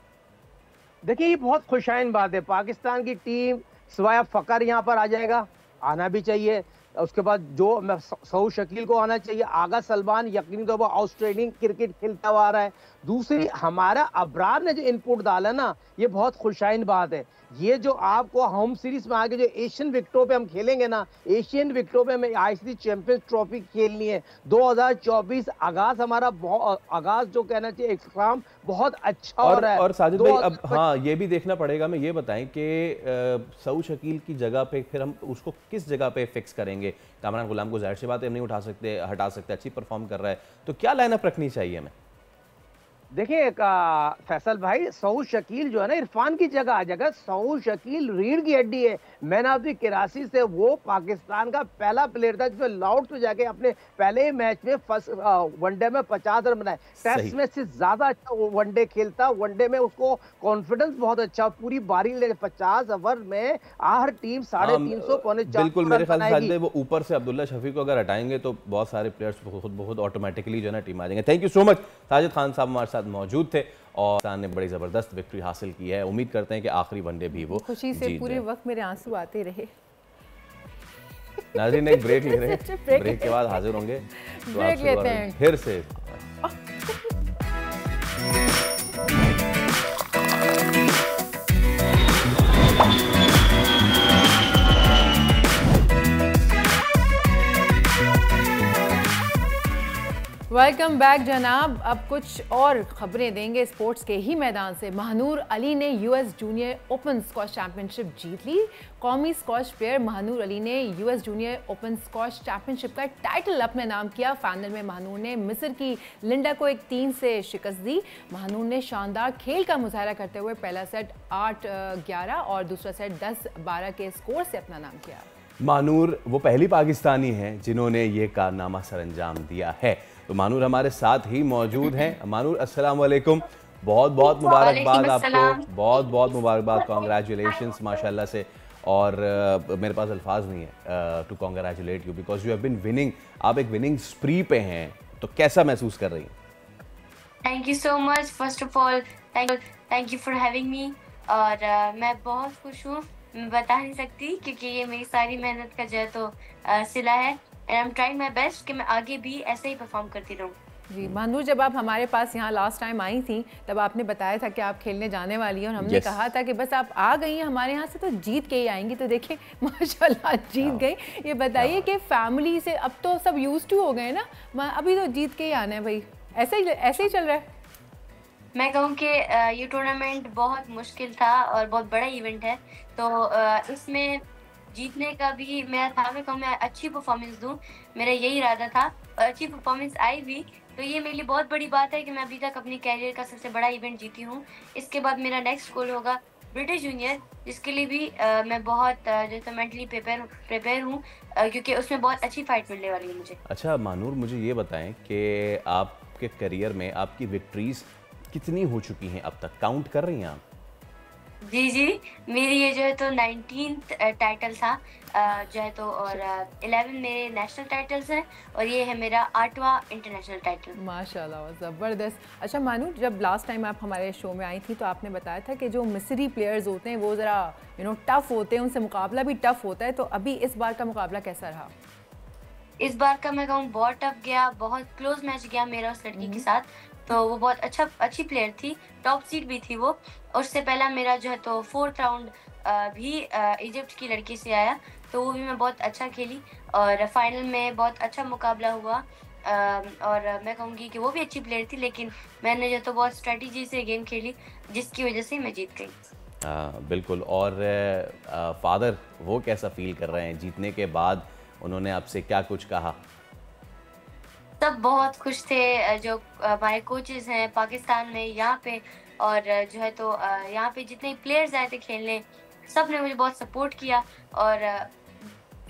B: देखिए ये बहुत खुशाइन बात है, पाकिस्तान की टीम सिवाय फ़कर यहाँ पर आ जाएगा, आना भी चाहिए। उसके बाद जो सऊद शकील को आना चाहिए, आगा सलमान यकीनी तौर पर आउटस्टैंडिंग क्रिकेट खेलता हुआ आ रहा है। दूसरी हमारा अबरार ने जो इनपुट डाला ना, ये बहुत खुशाइन बात है। ये जो आपको होम सीरीज में आगे जो एशियन विकेटों पे हम खेलेंगे ना, एशियन विकेटों पे हमें आईसीसी चैंपियंस ट्रॉफी खेलनी है। 2024 आगाज हमारा आगाज जो कहना चाहिए इख्तिताम बहुत अच्छा हो रहा है।
A: और साजिद भाई अब हाँ ये भी देखना पड़ेगा, मैं ये बताएं कि सऊद शकील की जगह पे फिर हम उसको किस जगह पे फिक्स करेंगे। कामरान गुलाम को जाहिर सी बात है हम नहीं हटा सकते, अच्छी परफॉर्म कर रहा है, तो क्या लाइनअप रखनी चाहिए हमें?
B: देखिए फैसल भाई, सऊद शकील जो है ना इरफान की जगह आ जाएगा। सऊद शकील रीढ़ की हड्डी है, मैन ऑफ द कराची से वो पाकिस्तान का पहला प्लेयर था जिसमें लॉर्ड्स में जाके अपने पहले मैच में फर्स्ट वनडे में 50 रन बनाए। टेस्ट में से ज्यादा अच्छा वनडे खेलता, वनडे में उसको कॉन्फिडेंस बहुत अच्छा, पूरी बारी ले 50 ओवर में हर टीम 350 पौने 400
A: बिल्कुल मेरे ख्याल से वो ऊपर से अब्दुल्ला शफी को अगर हटाएंगे तो बहुत सारे प्लेयर्स बहुत ऑटोमेटिकली जो है ना टीम आ जाएंगे। Thank you so much, Sajid Khan साहब हमारे साथ मौजूद थे और पाकिस्तान ने बड़ी ज़बरदस्त विक्ट्री हासिल की है। उम्मीद करते हैं कि आखिरी वनडे भी वो
F: खुशी से पूरे वक्त मेरे आंसू आते रहे।
A: नाज़रीन एक ब्रेक ले रहे हैं, ब्रेक के बाद हाजिर होंगे,
F: ब्रेक लेते हैं
A: फिर से।
F: वेलकम बैक जनाब। अब कुछ और खबरें देंगे स्पोर्ट्स के ही मैदान से। महानूर अली ने US junior open squash championship जीत ली। कौमी स्क्वॉश प्लेयर महानूर अली ने US junior open squash championship का टाइटल अपने नाम किया। फाइनल में महानूर ने मिस्र की लिंडा को 3 से शिकस्त दी। महानूर ने शानदार खेल का मुजाहरा करते हुए पहला सेट 8-11 और दूसरा सेट 10-12 के स्कोर से अपना नाम किया।
A: महानूर वो पहली पाकिस्तानी हैं जिन्होंने ये कारनामा सरअंजाम दिया है। तो महानूर हमारे साथ ही मौजूद हैं। महानूर अस्सलाम वालेकुम, बहुत बहुत मुबारकबाद आपको, बहुत बहुत मुबारकबाद, कॉन्ग्रेचुलेशंस माशाल्लाह से। और मेरे पास अल्फाज नहीं है to congratulate you because you have been winning. आप एक विनिंग स्प्री पे हैं, तो कैसा महसूस कर रही हैं?
C: Thank you so much, first of all thank you for having me. और मैं बहुत खुश हूँ, मैं बता नहीं सकती क्योंकि ये मेरी सारी मेहनत का जो है तो सिला है। And I am trying my best कि मैं आगे भी ऐसे ही परफॉर्म करती रहूँ।
F: जी महानूर, जब आप हमारे पास यहाँ लास्ट टाइम आई थी तब आपने बताया था कि आप खेलने जाने वाली हैं और हमने कहा था कि बस आप आ गई हैं हमारे यहाँ से तो जीत के ही आएंगी। तो देखिए माशाल्लाह जीत गई। ये बताइए कि फैमिली से अब तो सब यूज्ड टू हो गए ना, अभी तो जीत के ही आना है भाई, ऐसे ही चल रहा है?
C: मैं कहूँ कि ये टूर्नामेंट बहुत मुश्किल था और बहुत बड़ा इवेंट है, तो इसमें जीतने का भी मेरा था। मैं कहूँ मैं अच्छी परफॉर्मेंस दूँ, मेरा यही इरादा था और अच्छी परफॉर्मेंस आई भी। तो ये मेरे लिए बहुत बड़ी बात है कि मैं अभी तक अपनी कैरियर का सबसे बड़ा इवेंट जीती हूँ। इसके बाद मेरा नेक्स्ट गोल होगा ब्रिटिश जूनियर, जिसके लिए भी मैं बहुत जैसे मेंटली प्रिपेयर हूँ क्योंकि उसमें बहुत अच्छी फाइट मिलने वाली है मुझे।
A: अच्छा महानूर, मुझे ये बताएं कि आपके करियर में आपकी विक्ट्रीज कितनी हो चुकी हैं अब तक, काउंट कर रही हैं आप?
C: जी, मेरी ये जो है तो 19th टाइटल था जो है तो, और 11 मेरे नेशनल टाइटल्स हैं और ये है मेरा 8वां इंटरनेशनल टाइटल।
F: माशाल्लाह, ज़बरदस्त। अच्छा मानू, जब लास्ट टाइम आप हमारे शो में आई थी तो आपने बताया था कि जो मिस्री प्लेयर्स होते हैं वो ज़रा टफ़ होते हैं, उनसे मुकाबला भी टफ़ होता है। तो अभी इस बार का मुकाबला कैसा रहा?
C: इस बार का मैं कहूँ बहुत टफ गया, बहुत क्लोज मैच गया मेरा उस लड़की के साथ। तो वो बहुत अच्छी प्लेयर थी, टॉप सीड भी थी वो। और उससे पहला मेरा जो है तो 4th राउंड भी इजिप्ट की लड़की से आया, तो वो भी मैं बहुत अच्छा खेली और फाइनल में बहुत अच्छा मुकाबला हुआ। और मैं कहूँगी कि वो भी अच्छी प्लेयर थी, लेकिन मैंने जो तो बहुत स्ट्रेटजी से गेम खेली जिसकी वजह से मैं जीत गई।
A: बिल्कुल। और फादर वो कैसा फील कर रहे हैं जीतने के बाद? उन्होंने आपसे क्या कुछ कहा?
C: सब बहुत खुश थे, जो हमारे कोचेस हैं पाकिस्तान में यहाँ पे और जो है तो यहाँ पे जितने प्लेयर्स आए थे खेलने, सब ने मुझे बहुत सपोर्ट किया और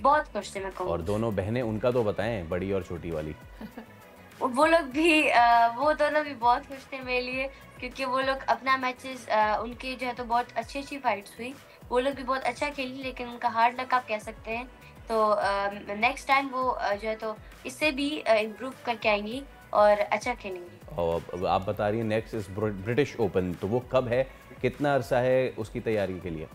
C: बहुत खुश थे मैं कहूँ।
A: और दोनों बहनें, उनका तो बताएं, बड़ी और छोटी वाली।
C: वो लोग भी वो दोनों भी बहुत खुश थे मेरे लिए, क्योंकि वो लोग अपना मैचेस उनके जो है तो बहुत अच्छी फाइट्स हुई। वो लोग भी बहुत अच्छा खेली, लेकिन उनका हार्ड लक आप कह सकते हैं। तो नेक्स्ट टाइम वो जो है तो इससे भी इम्प्रूव करके आएंगी और अच्छा खेलेंगी।
A: और आप बता रही हैं नेक्स्ट इज ब्रिटिश ओपन, तो वो कब है, कितना अरसा है उसकी तैयारी के लिए?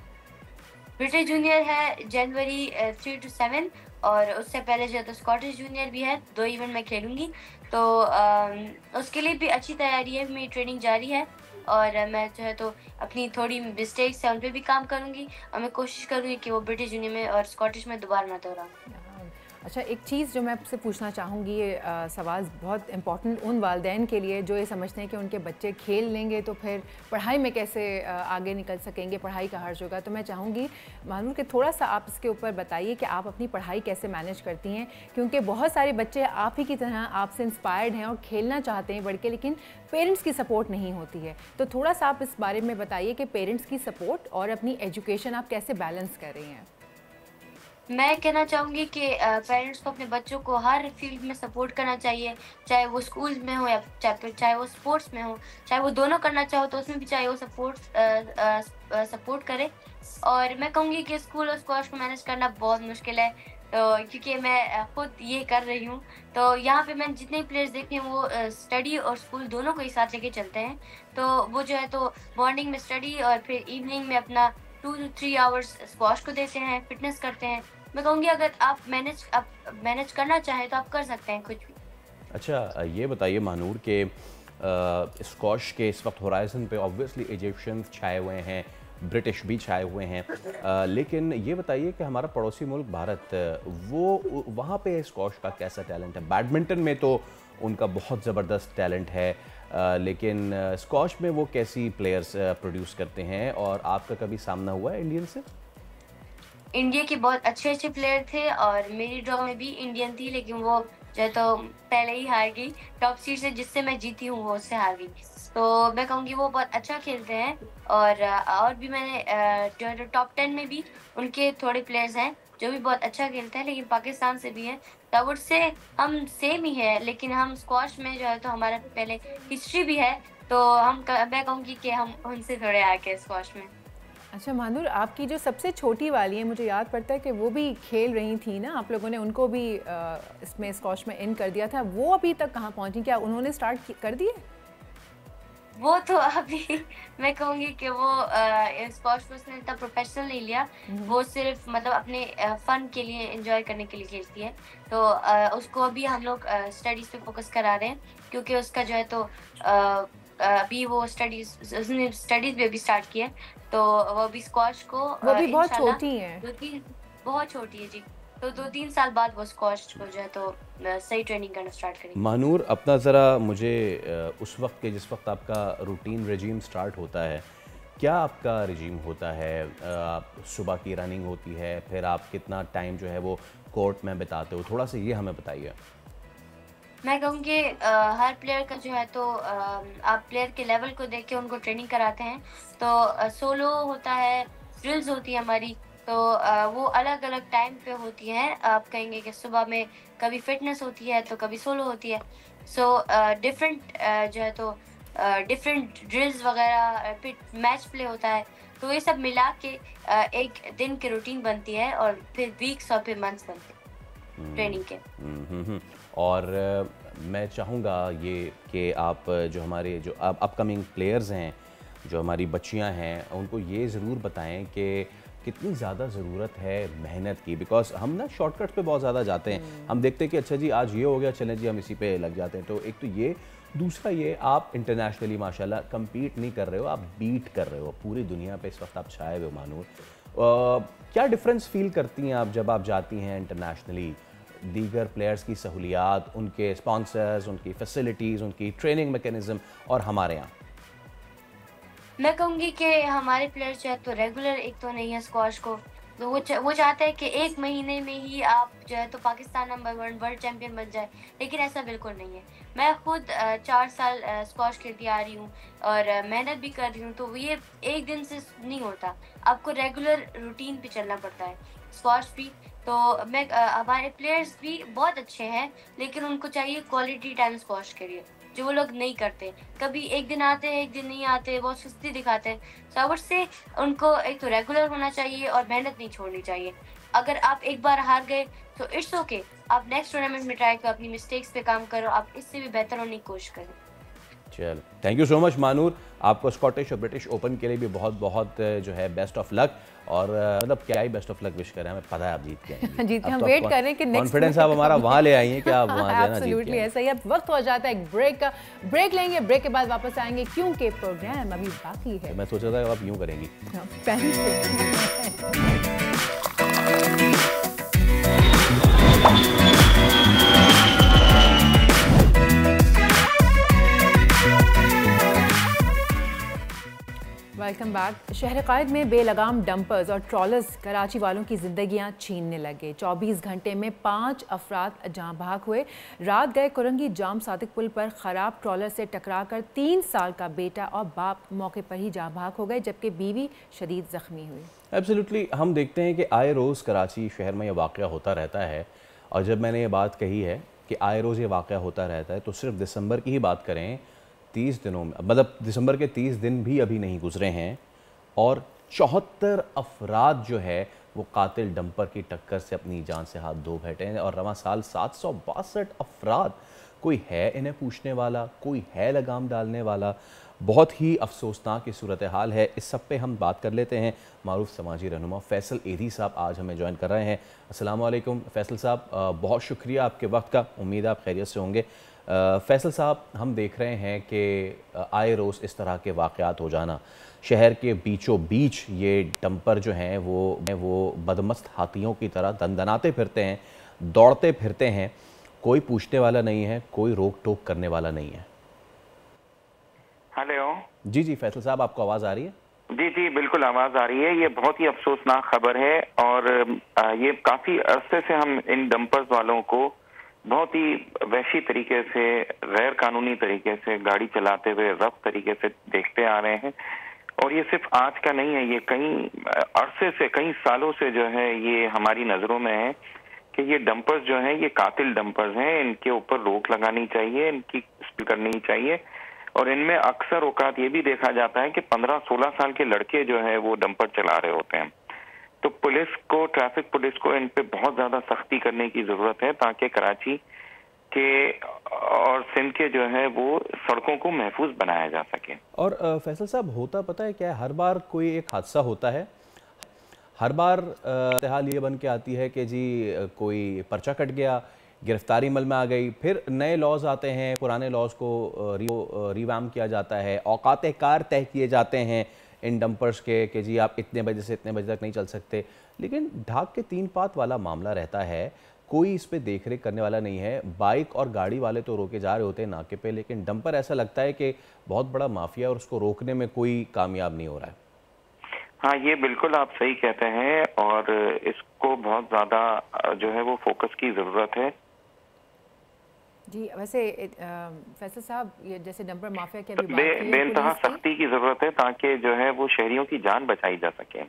C: ब्रिटिश जूनियर है जनवरी 3 to 7 और उससे पहले जो है तो स्कॉटिश जूनियर भी है। 2 इवेंट मैं खेलूंगी, तो उसके लिए भी अच्छी तैयारी है, मेरी ट्रेनिंग जारी है और मैं जो है तो अपनी थोड़ी मिस्टेक्स है उन पर भी काम करूंगी और मैं कोशिश करूंगी कि वो ब्रिटिश जूनियर में और स्कॉटिश में दोबारा ना दोहराऊं।
F: अच्छा, एक चीज़ जो मैं आपसे पूछना चाहूँगी, ये सवाल बहुत इम्पॉर्टेंट उन वालिदैन के लिए जो ये समझते हैं कि उनके बच्चे खेल लेंगे तो फिर पढ़ाई में कैसे आगे निकल सकेंगे, पढ़ाई का हर्ज होगा। तो मैं चाहूँगी मानू कि थोड़ा सा आप इसके ऊपर बताइए कि आप अपनी पढ़ाई कैसे मैनेज करती हैं, क्योंकि बहुत सारे बच्चे आप ही की तरह आपसे इंस्पायर्ड हैं और खेलना चाहते हैं बढ़ के, लेकिन पेरेंट्स की सपोर्ट नहीं होती है। तो थोड़ा सा आप इस बारे में बताइए कि पेरेंट्स की सपोर्ट और अपनी एजुकेशन आप कैसे बैलेंस कर रही हैं?
C: मैं कहना चाहूँगी कि पेरेंट्स को अपने बच्चों को हर फील्ड में सपोर्ट करना चाहिए, चाहे वो स्कूल में हो या चाहे वो स्पोर्ट्स में हो, चाहे वो दोनों करना चाहो तो उसमें भी चाहे वो सपोर्ट करे। और मैं कहूँगी कि स्कूल और स्क्वॉश को मैनेज करना बहुत मुश्किल है, तो क्योंकि मैं खुद ये कर रही हूँ। तो यहाँ पे मैंने जितने प्लेयर्स देखे हैं वो स्टडी और स्कूल दोनों को एक साथ लेके चलते हैं। तो वो जो है तो मॉर्निंग में स्टडी और फिर इवनिंग में अपना 2 to 3 आवर्स स्क्वॉश को देते हैं, फिटनेस करते हैं। मैं कहूँगी अगर आप मैनेज करना चाहें तो आप कर सकते हैं कुछ भी।
A: अच्छा, ये बताइए महानूर के स्क्वॉश के इस वक्त होराइजन पे ऑब्वियसली इजिप्शियंस छाए हुए हैं, ब्रिटिश भी छाए हुए हैं, लेकिन ये बताइए कि हमारा पड़ोसी मुल्क भारत, वो वहाँ पे स्क्वॉश का कैसा टैलेंट है? बैडमिंटन में तो उनका बहुत ज़बरदस्त टैलेंट है, लेकिन स्क्वॉश में वो कैसी प्लेयर्स प्रोड्यूस करते हैं और आपका कभी सामना हुआ है इंडियन से?
C: इंडिया के बहुत अच्छे प्लेयर थे और मेरी ड्रॉ में भी इंडियन थी, लेकिन वो जो है तो पहले ही हार गई। टॉप सीड से जिससे मैं जीती हूँ वो उससे हार गई। तो मैं कहूँगी वो बहुत अच्छा खेलते हैं और भी मैंने जो है टॉप 10 में भी उनके थोड़े प्लेयर्स हैं जो भी बहुत अच्छा खेलते हैं, लेकिन पाकिस्तान से भी हैं। तो आई वुड से हम सेम ही है, लेकिन हम स्क्वॉश में जो है तो हमारा पहले हिस्ट्री भी है, तो मैं कहूँगी कि हम उनसे थोड़े आगे स्क्वॉश में।
F: अच्छा महानूर, आपकी जो सबसे छोटी वाली है, मुझे याद पड़ता है कि वो भी खेल रही थी ना, आप लोगों ने उनको भी इसमें स्क्वॉश में इन कर दिया था, वो अभी तक कहाँ पहुँची? क्या उन्होंने स्टार्ट कर दिए?
C: वो तो अभी मैं कहूँगी कि वो स्क्वॉश को उसने इतना प्रोफेशनल नहीं लिया, वो सिर्फ मतलब अपने फन के लिए, एंजॉय करने के लिए खेलती है। तो उसको अभी हम लोग स्टडीज़ पे फोकस करा रहे हैं, क्योंकि उसका जो है तो अभी वो उसने स्टडीज़ भी अभी स्टार्ट किया है, तो वो अभी स्क्वॉश को
F: वो भी बहुत छोटी है,
C: बहुत छोटी है जी, तो 2-3 साल बाद वो स्क्वॉश को जो है तो सही ट्रेनिंग करना स्टार्ट करेंगे।
A: महानूर, अपना ज़रा मुझे उस वक्त के जिस वक्त आपका रूटीन रेजीम स्टार्ट होता है, क्या आपका रेजीम होता है? सुबह की रनिंग होती है, फिर आप कितना टाइम जो है वो कोर्ट में बिताते हो? थोड़ा सा ये हमें बताइए।
C: मैं कहूँगी हर प्लेयर का जो है तो आप प्लेयर के लेवल को देख के उनको ट्रेनिंग कराते हैं। तो सोलो होता है, ड्रिल्स होती है हमारी, तो वो अलग अलग टाइम पे होती हैं। आप कहेंगे कि सुबह में कभी फिटनेस होती है तो कभी सोलो होती है। सो डिफरेंट जो है तो डिफरेंट ड्रिल्स वगैरह, फिर मैच प्ले होता है, तो ये सब मिला के एक दिन की रूटीन बनती है और फिर वीक्स और फिर मंथ्स बनते हैं ट्रेनिंग के।
A: और मैं चाहूँगा ये कि आप जो हमारे जो अपकमिंग प्लेयर्स हैं, जो हमारी बच्चियां हैं, उनको ये ज़रूर बताएं कि कितनी ज़्यादा ज़रूरत है मेहनत की। बिकॉज हम ना शॉर्टकट पे बहुत ज़्यादा जाते हैं, हम देखते हैं कि अच्छा जी आज ये हो गया, चलें जी हम इसी पे लग जाते हैं। तो एक तो ये, दूसरा ये, आप इंटरनेशनली माशाल्लाह कम्पीट नहीं कर रहे हो, आप बीट कर रहे हो। पूरी दुनिया पे इस वक्त आप छाए हुए हो महानूर। क्या डिफरेंस फील करती हैं आप जब आप जाती हैं इंटरनेशनली? दीगर प्लेयर्स की सहूलियात, उनके स्पॉन्सर्स, उनकी फैसिलिटीज़, उनकी ट्रेनिंग मैकेनिज़्म और हमारे यहाँ?
C: मैं कहूँगी कि हमारे प्लेयर जो है तो रेगुलर एक तो नहीं है स्क्वॉश को, तो वो चाहते हैं कि एक महीने में ही आप जो है तो पाकिस्तान नंबर 1 वर्ल्ड चैंपियन बन जाए, लेकिन ऐसा बिल्कुल नहीं है। मैं खुद 4 साल स्क्वॉश खेलती आ रही हूँ और मेहनत भी कर रही हूँ, तो ये एक दिन से नहीं होता, आपको रेगुलर रूटीन पे चलना पड़ता है स्क्वॉश भी। तो मैं हमारे प्लेयर्स भी बहुत अच्छे हैं, लेकिन उनको चाहिए क्वालिटी टाइम स्क्वॉश के लिए, जो वो लोग नहीं करते। कभी एक दिन आते हैं, एक दिन नहीं आते, बहुत सुस्ती दिखाते हैं। सो से उनको एक तो रेगुलर होना चाहिए और मेहनत नहीं छोड़नी चाहिए। अगर आप एक बार हार गए तो इट्स ओके, आप नेक्स्ट टूर्नामेंट में ट्राई करो, अपनी मिस्टेक्स पे काम करो, आप इससे भी बेहतर होने की कोशिश करें।
A: चल, thank you so much Manur. आपको स्कॉटिश और ब्रिटिश ओपन के लिए भी बहुत बहुत जो है बेस्ट ऑफ लक। और मतलब क्या ही बेस्ट ऑफ लक विश करें, हमें पता है आप जीत के आएंगे।
F: जीत के हम वेट कर रहे हैं कि नेक्स्ट
A: कॉन्फिडेंस आप हमारा वहाँ ले आई हैं कि आप वहाँ जाना जीत के।
F: एब्सोल्युटली ऐसा ही। अब वक्त हो जाता है एक ब्रेक का, ब्रेक लेंगे, ब्रेक के बाद वापस आएंगे क्योंकि प्रोग्राम अभी बाकी है।
A: मैं सोचा था आप यूँ करेंगी।
F: Welcome back. शहर कायद में बेलगाम डंपर्स और ट्रॉलर्स कराची वालों की जिंदगियां छीनने लगे। 24 घंटे में 5 अफराद जाँ भाग हुए। रात गए कुरंगी जाम सादिक पुल पर खराब ट्रॉलर से टकराकर 3 साल का बेटा और बाप मौके पर ही जाँ भाग हो गए, जबकि बीवी शदीद जख्मी हुई।
A: एब्सोल्युटली, हम देखते हैं कि आए रोज़ कराची शहर में ये वाक़या होता रहता है। और जब मैंने ये बात कही है कि आए रोज़ ये वाक़या होता रहता है, तो सिर्फ दिसंबर की ही बात करें, 30 दिनों में, मतलब दिसंबर के 30 दिन भी अभी नहीं गुजरे हैं और 74 अफराद जो है वो कातिल डंपर की टक्कर से अपनी जान से हाथ धो बैठे हैं। और रवां साल 762 अफराद, कोई है इन्हें पूछने वाला, कोई है लगाम डालने वाला। बहुत ही अफसोसनाक ये सूरत हाल है। इस सब पे हम बात कर लेते हैं। मारूफ समाजी रहनुमा फैसल एधी साहब आज हमें ज्वाइन कर रहे हैं। अस्सलाम वालेकुम फैसल साहब, बहुत शुक्रिया आपके वक्त का। उम्मीद है आप खैरियत से होंगे। फैसल साहब, हम देख रहे हैं कि आए रोज़ इस तरह के वाक़यात हो जाना, शहर के बीचों बीच ये डंपर जो हैं वो बदमस्त हाथियों की तरह दंदनाते फिरते हैं, दौड़ते फिरते हैं कोई पूछने वाला नहीं है, कोई रोक टोक करने वाला नहीं है।
H: हेलो
A: जी जी फैसल साहब, आपको आवाज़ आ रही है?
H: जी जी बिल्कुल आवाज़ आ रही है। ये बहुत ही अफसोसनाक खबर है और ये काफ़ी अरसे से हम इन डंपर्स वालों को बहुत ही वहशी तरीके से, गैर कानूनी तरीके से गाड़ी चलाते हुए रफ तरीके से देखते आ रहे हैं। और ये सिर्फ आज का नहीं है, ये कई अरसे से, कई सालों से जो है ये हमारी नज़रों में है कि ये डंपर्स जो हैं ये कातिल डंपर्स हैं। इनके ऊपर रोक लगानी चाहिए, इनकी स्पीड करनी चाहिए। और इनमें अक्सर औकात ये भी देखा जाता है कि 15-16 साल के लड़के जो है वो डंपर चला रहे होते हैं। तो पुलिस को, ट्रैफिक पुलिस को इन पे बहुत ज्यादा सख्ती करने की जरूरत है ताकि कराची के और सिंध के जो है वो सड़कों को महफूज बनाया जा सके।
A: और फैसल साहब, होता पता है क्या है, हर बार कोई एक हादसा होता है, हर बार हाल ये बन के आती है कि जी कोई पर्चा कट गया, गिरफ्तारी अमल में आ गई, फिर नए लॉज आते हैं, पुराने लॉज को रिवैम किया जाता है, औकात कार तय किए जाते हैं इन डंपर्स के कि जी आप इतने बजे से इतने बजे तक नहीं चल सकते। लेकिन ढाक के 3 पात वाला मामला रहता है, कोई इस पे देख रेख करने वाला नहीं है। बाइक और गाड़ी वाले तो रोके जा रहे होते हैं नाके पे, लेकिन डंपर ऐसा लगता है कि बहुत बड़ा माफिया और उसको रोकने में कोई कामयाब नहीं हो रहा है।
H: हाँ, ये बिल्कुल आप सही कहते हैं और इसको बहुत ज़्यादा जो है वो फोकस की ज़रूरत है।
F: जी वैसे फैसल साहब, ये जैसे डंपर माफिया की अभी बात की,
H: बेइंतहा सख्ती की ज़रूरत है ताकि जो है वो शहरियों की जान बचाई जा सके।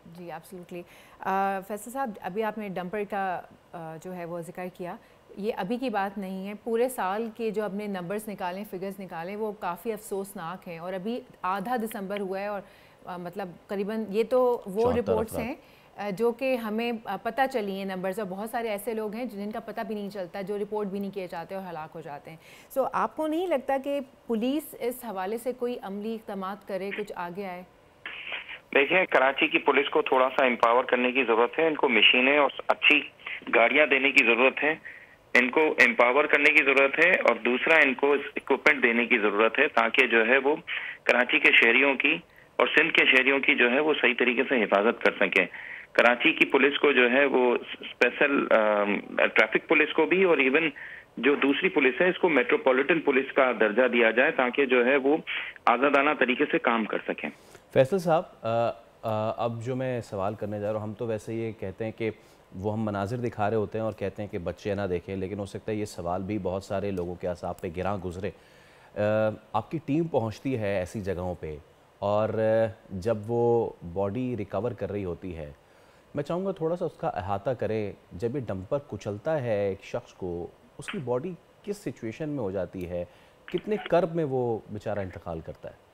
F: जी एब्सोल्युटली। फैसल साहब, अभी आपने डंपर का जो है वो जिक्र किया, ये अभी की बात नहीं है, पूरे साल के जो अपने नंबर्स निकालें, फिगर्स निकालें, वो काफ़ी अफसोसनाक हैं। और अभी आधा दिसंबर हुआ है और मतलब करीबन ये तो वो रिपोर्ट्स हैं जो कि हमें पता चली हैं नंबर्स, और बहुत सारे ऐसे लोग हैं जिनका पता भी नहीं चलता, जो रिपोर्ट भी नहीं किए जाते और हलाक हो जाते हैं। सो आपको नहीं लगता कि पुलिस इस हवाले से कोई अमली इक़दामात करे, कुछ आगे आए?
H: देखिए, कराची की पुलिस को थोड़ा सा एम्पावर करने की ज़रूरत है, इनको मशीनें और अच्छी गाड़ियाँ देने की ज़रूरत है, इनको एम्पावर करने की ज़रूरत है और दूसरा इनको इक्विपमेंट देने की ज़रूरत है ताकि जो है वो कराची के शहरियों की और सिंध के शहरियों की जो है वो सही तरीके से हिफाजत कर सकें। कराची की पुलिस को जो है वो स्पेशल ट्रैफिक पुलिस को भी और इवन जो दूसरी पुलिस है इसको मेट्रोपॉलिटन पुलिस का दर्जा दिया जाए ताकि जो है वो आज़ादाना तरीके से काम कर सकें।
A: फैसल साहब, अब जो मैं सवाल करने जा रहा हूँ, हम तो वैसे ये कहते हैं कि वो हम मनाजिर दिखा रहे होते हैं और कहते हैं कि बच्चे ना देखें, लेकिन हो सकता है ये सवाल भी बहुत सारे लोगों के आसाब पे गिरा गुजरे। आपकी टीम पहुँचती है ऐसी जगहों पे और जब वो बॉडी रिकवर कर रही होती है, मैं चाहूँगा थोड़ा सा उसका अहाता करें। जब ये डंपर कुचलता है एक शख्स को, उसकी बॉडी किस सिचुएशन में हो जाती है, कितने कर्ब में वो बेचारा इंतकाल करता है?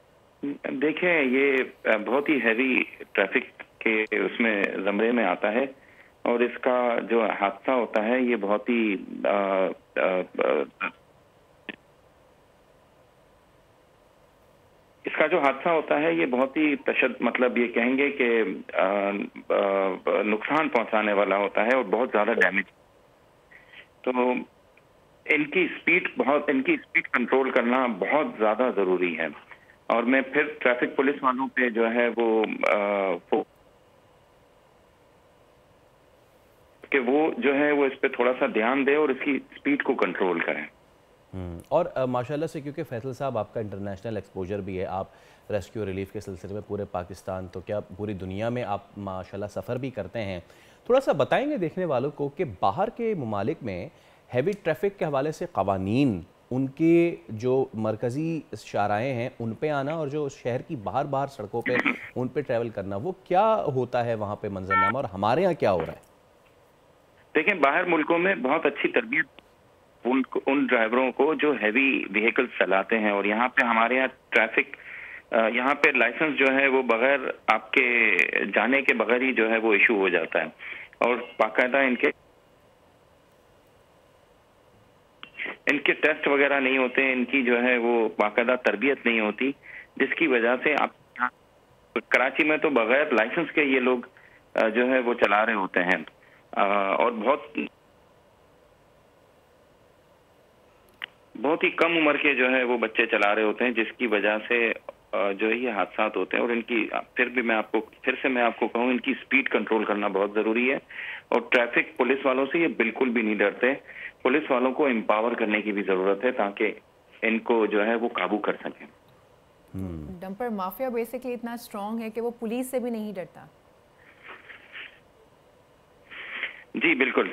H: देखें, ये बहुत ही हैवी ट्रैफिक के उसमें ज़मरे में आता है और इसका जो हादसा होता है ये बहुत ही इसका जो हादसा होता है ये बहुत ही मतलब ये कहेंगे कि नुकसान पहुंचाने वाला होता है और बहुत ज़्यादा डैमेज। तो इनकी स्पीड कंट्रोल करना बहुत ज़्यादा ज़रूरी है और मैं फिर ट्रैफिक पुलिस वालों पे जो है वो कि वो जो है वो इस पे थोड़ा सा ध्यान दे और इसकी स्पीड को कंट्रोल करें।
A: और माशाल्लाह से, क्योंकि फैसल साहब आपका इंटरनेशनल एक्सपोजर भी है, आप रेस्क्यू रिलीफ के सिलसिले में पूरे पाकिस्तान तो क्या पूरी दुनिया में आप माशाल्लाह सफ़र भी करते हैं, थोड़ा सा बताएंगे देखने वालों को कि बाहर के ममालिक में हैवी ट्रैफिक के हवाले से कवानीन, उनके जो मरकज़ी शाहराएँ हैं उन पे आना और जो शहर की बाहर सड़कों पे उन पे ट्रैवल करना, वो क्या होता है वहाँ पे मंजरनामा और हमारे यहाँ क्या हो रहा है?
H: देखें, बाहर मुल्कों में बहुत अच्छी तरबियत उन ड्राइवरों को जो हैवी व्हीकल्स चलाते हैं और यहाँ पे हमारे यहाँ ट्रैफिक यहाँ पे लाइसेंस जो है वो बगैर आपके जाने के बगैर ही जो है वो इशू हो जाता है और बाकायदा इनके टेस्ट वगैरह नहीं होते, इनकी जो है वो बाकायदा तरबियत नहीं होती, जिसकी वजह से आप कराची में तो बगैर लाइसेंस के ये लोग जो है वो चला रहे होते हैं और बहुत ही कम उम्र के जो है वो बच्चे चला रहे होते हैं, जिसकी वजह से जो है ये हादसा होते हैं। और इनकी फिर से मैं आपको कहूँ, इनकी स्पीड कंट्रोल करना बहुत ज़रूरी है और ट्रैफिक पुलिस वालों से ये बिल्कुल भी नहीं डरते। पुलिस वालों को एम्पावर करने की भी जरूरत है ताकि इनको जो है वो काबू कर सकें।
F: डंपर माफिया बेसिकली इतना स्ट्रांग है कि वो पुलिस से भी नहीं डरता।
H: जी बिल्कुल।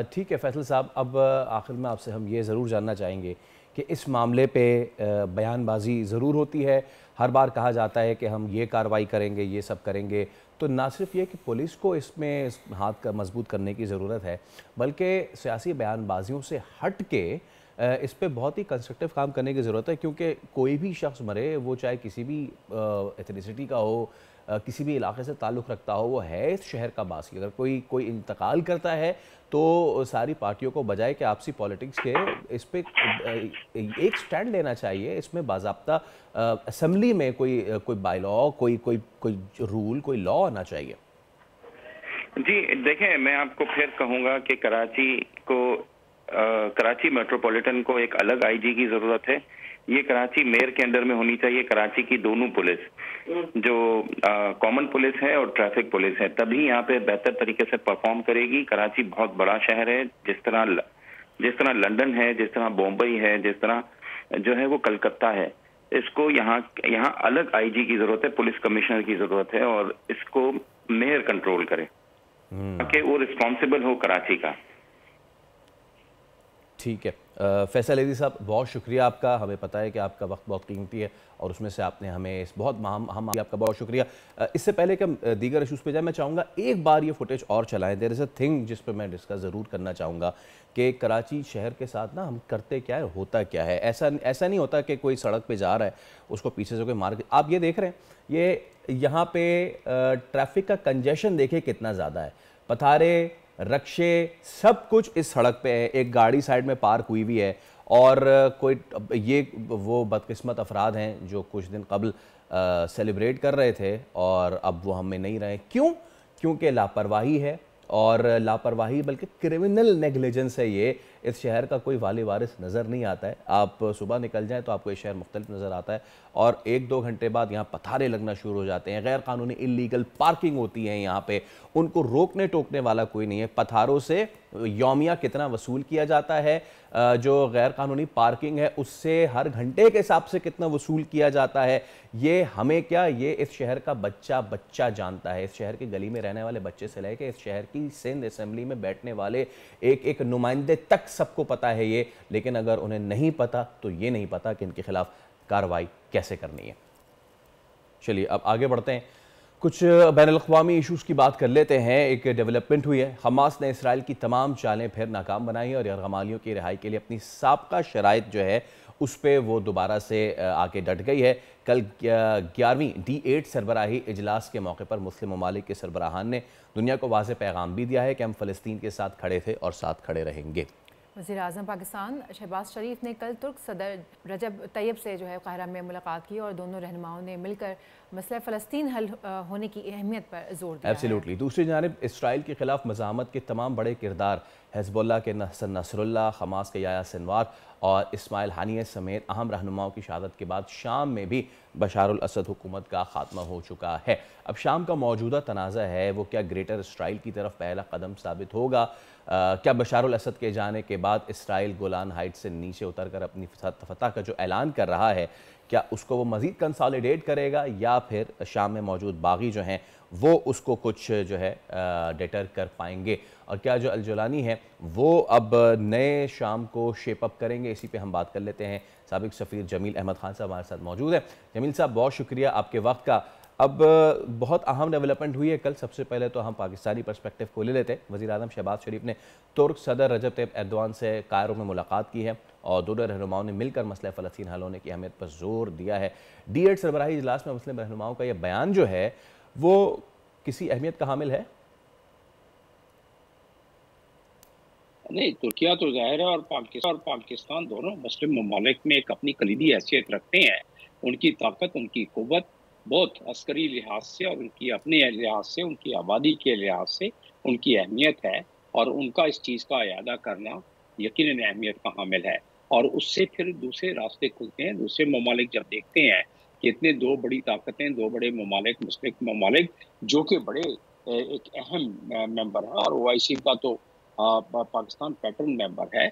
A: ठीक है फैसल साहब, अब आखिर में आपसे हम ये ज़रूर जानना चाहेंगे कि इस मामले पे बयानबाजी ज़रूर होती है, हर बार कहा जाता है कि हम ये कार्रवाई करेंगे, ये सब करेंगे, तो ना सिर्फ ये कि पुलिस को इसमें हाथ का मजबूत करने की ज़रूरत है, बल्कि सियासी बयानबाजियों से हट के इस पे बहुत ही कंस्ट्रक्टिव काम करने की ज़रूरत है, क्योंकि कोई भी शख्स मरे, वो चाहे किसी भी एथनिसिटी का हो, किसी भी इलाके से ताल्लुक़ रखता हो, वो है इस शहर का बासी। अगर कोई इंतकाल करता है तो सारी पार्टियों को बजाय कि आपसी पॉलिटिक्स के इस पे एक स्टैंड लेना चाहिए। इसमें बाज़ाब्ता असेंबली में कोई बाय लॉ, कोई रूल, कोई लॉ आना चाहिए।
H: जी देखें, मैं आपको फिर कहूँगा कि कराची मेट्रोपॉलिटन को एक अलग आईजी की ज़रूरत है। ये कराची मेयर के अंडर में होनी चाहिए। कराची की दोनों पुलिस, जो कॉमन पुलिस है और ट्रैफिक पुलिस है, तभी यहाँ पे बेहतर तरीके से परफॉर्म करेगी। कराची बहुत बड़ा शहर है, जिस तरह लंदन है, जिस तरह बॉम्बई है, जिस तरह जो है वो कलकत्ता है। इसको यहाँ अलग आईजी की जरूरत है, पुलिस कमिश्नर की जरूरत है, और इसको मेयर कंट्रोल करे ताकि वो रिस्पॉन्सिबल हो कराची का।
A: ठीक है फैसल एदी साहब, बहुत शुक्रिया आपका। हमें पता है कि आपका वक्त बहुत कीमती है और उसमें से आपने हमें इस बहुत हम आपका बहुत शुक्रिया। इससे पहले कि हम दीगर इशूज़ पे जाए, मैं चाहूँगा एक बार ये फुटेज और चलाएं। देयर इज़ अ थिंग जिस पर मैं डिस्कस ज़रूर करना चाहूँगा कि कराची शहर के साथ ना हम करते क्या है, होता क्या है। ऐसा नहीं होता कि कोई सड़क पर जा रहा है, उसको पीछे से कोई मार के, आप ये देख रहे हैं, ये यहाँ पे ट्रैफिक का कंजेशन देखिए कितना ज़्यादा है। पथारे, रक्शे, सब कुछ इस सड़क पे है। एक गाड़ी साइड में पार्क हुई हुई है और ये वो बदकिस्मत अफराद हैं जो कुछ दिन कबल सेलिब्रेट कर रहे थे और अब वो हमें नहीं रहे। क्यों? क्योंकि लापरवाही है, और लापरवाही बल्कि क्रिमिनल नेग्लिजेंस है। ये इस शहर का कोई वाली वारिस नज़र नहीं आता है। आप सुबह निकल जाएं तो आपको ये शहर मुख्तलिफ नज़र आता है और 1-2 घंटे बाद यहाँ पथारे लगना शुरू हो जाते हैं। गैर कानूनी इलीगल पार्किंग होती है यहाँ पे, उनको रोकने टोकने वाला कोई नहीं है। पथारों से यौमिया कितना वसूल किया जाता है, जो गैर कानूनी पार्किंग है उससे हर घंटे के हिसाब से कितना वसूल किया जाता है, ये हमें क्या, ये इस शहर का बच्चा जानता है। इस शहर की गली में रहने वाले बच्चे से लेकर इस शहर की सिंध असेंबली में बैठने वाले एक नुमाइंदे तक सबको पता है ये। लेकिन अगर उन्हें नहीं पता तो ये नहीं पता कि इनके खिलाफ कार्रवाई कैसे करनी है। चलिए अब आगे बढ़ते हैं, कुछ बैनुल-अक़वामी इशूज़ की बात कर लेते हैं। एक डेवलपमेंट हुई है, हमास ने इसराइल की तमाम चालें फिर नाकाम बनाई हैं और यरगमालियों की रिहाई के लिए अपनी साबका शराइत जो है उस पर वो दोबारा से आके डट गई है। कल 11वीं D8 सरबराही इजलास के मौके पर मुस्लिम ममालिक के सरबराहान ने दुनिया को वाज़ेह पैगाम भी दिया है कि हम फ़लस्तीन के साथ खड़े थे और साथ खड़े रहेंगे।
F: वज़ीर-ए-आज़म पाकिस्तान शहबाज शरीफ ने कल तुर्क सदर रजब तैयब से जो है काहिरा में मुलाकात की और दोनों रहनुमाओं ने मिलकर मसला फ़लस्तीन हल होने की अहमियत पर जोर दिया।
A: एब्सोल्युटली। दूसरी जानिब इसराइल के खिलाफ मज़ाहमत के तमाम बड़े किरदार हिज़्बुल्लाह के हसन नसरुल्लाह, हमास के याह्या सिनवार और इस्माइल हानिये समेत अहम रहनुमाओं की शहादत के बाद शाम में भी बशारुल असद हुकूमत का खात्मा हो चुका है। अब शाम का मौजूदा तनाज़ा है वो क्या ग्रेटर इसराइल की तरफ पहला कदम साबित होगा? क्या बशारुल असद के जाने के बाद इसराइल गोलान हाइट से नीचे उतर कर अपनी फतह का जो ऐलान कर रहा है, क्या उसको वो मज़ीद कंसोलिडेट करेगा या फिर शाम में मौजूद बागी जो हैं वो उसको कुछ जो है डेटर कर पाएंगे? और क्या जो अल-जुलानी है वो अब नए शाम को शेप अप करेंगे? इसी पे हम बात कर लेते हैं। साबिक सफ़ीर जमील अहमद खान साहब हमारे साथ मौजूद है। जमील साहब, बहुत शुक्रिया आपके वक्त का। अब बहुत अहम डेवलपमेंट हुई है कल। सबसे पहले तो हम पाकिस्तानी पर्सपेक्टिव को ले लेते हैं। वज़ीर-ए-आज़म शहबाज शरीफ ने तुर्क सदर रजब तैयब एर्दोआन से कायरो में मुलाकात की है और दोनों रहनुमाओं ने मिलकर मसला फ़लस्तीन हल होने की अहमियत पर जोर दिया है। D8 सरबराही इजलास में मुस्लिम रहनुमाओं का यह बयान जो है वो किसी अहमियत का हामिल है?
D: नहीं, तुर्किया तो ज़ाहिर है और पाकिस्तान दोनों मुस्लिम ममालिक में एक अपनी कलीदी हैसियत रखते हैं। उनकी ताकत, उनकी क़ुव्वत बहुत अस्करी लिहाज से और उनकी अपने लिहाज से, उनकी आबादी के लिहाज से उनकी अहमियत है और उनका इस चीज़ का इयादा करना यकीनन अहमियत का हामिल है। और उससे फिर दूसरे रास्ते खुलते हैं। दूसरे ममालिक जब देखते हैं कि इतने दो बड़ी ताकतें, दो बड़े ममालिक, मुस्लिम ममालिक जो कि बड़े एक अहम मेंबर हैं, और OIC का तो पाकिस्तान पैटर्न मेंबर है,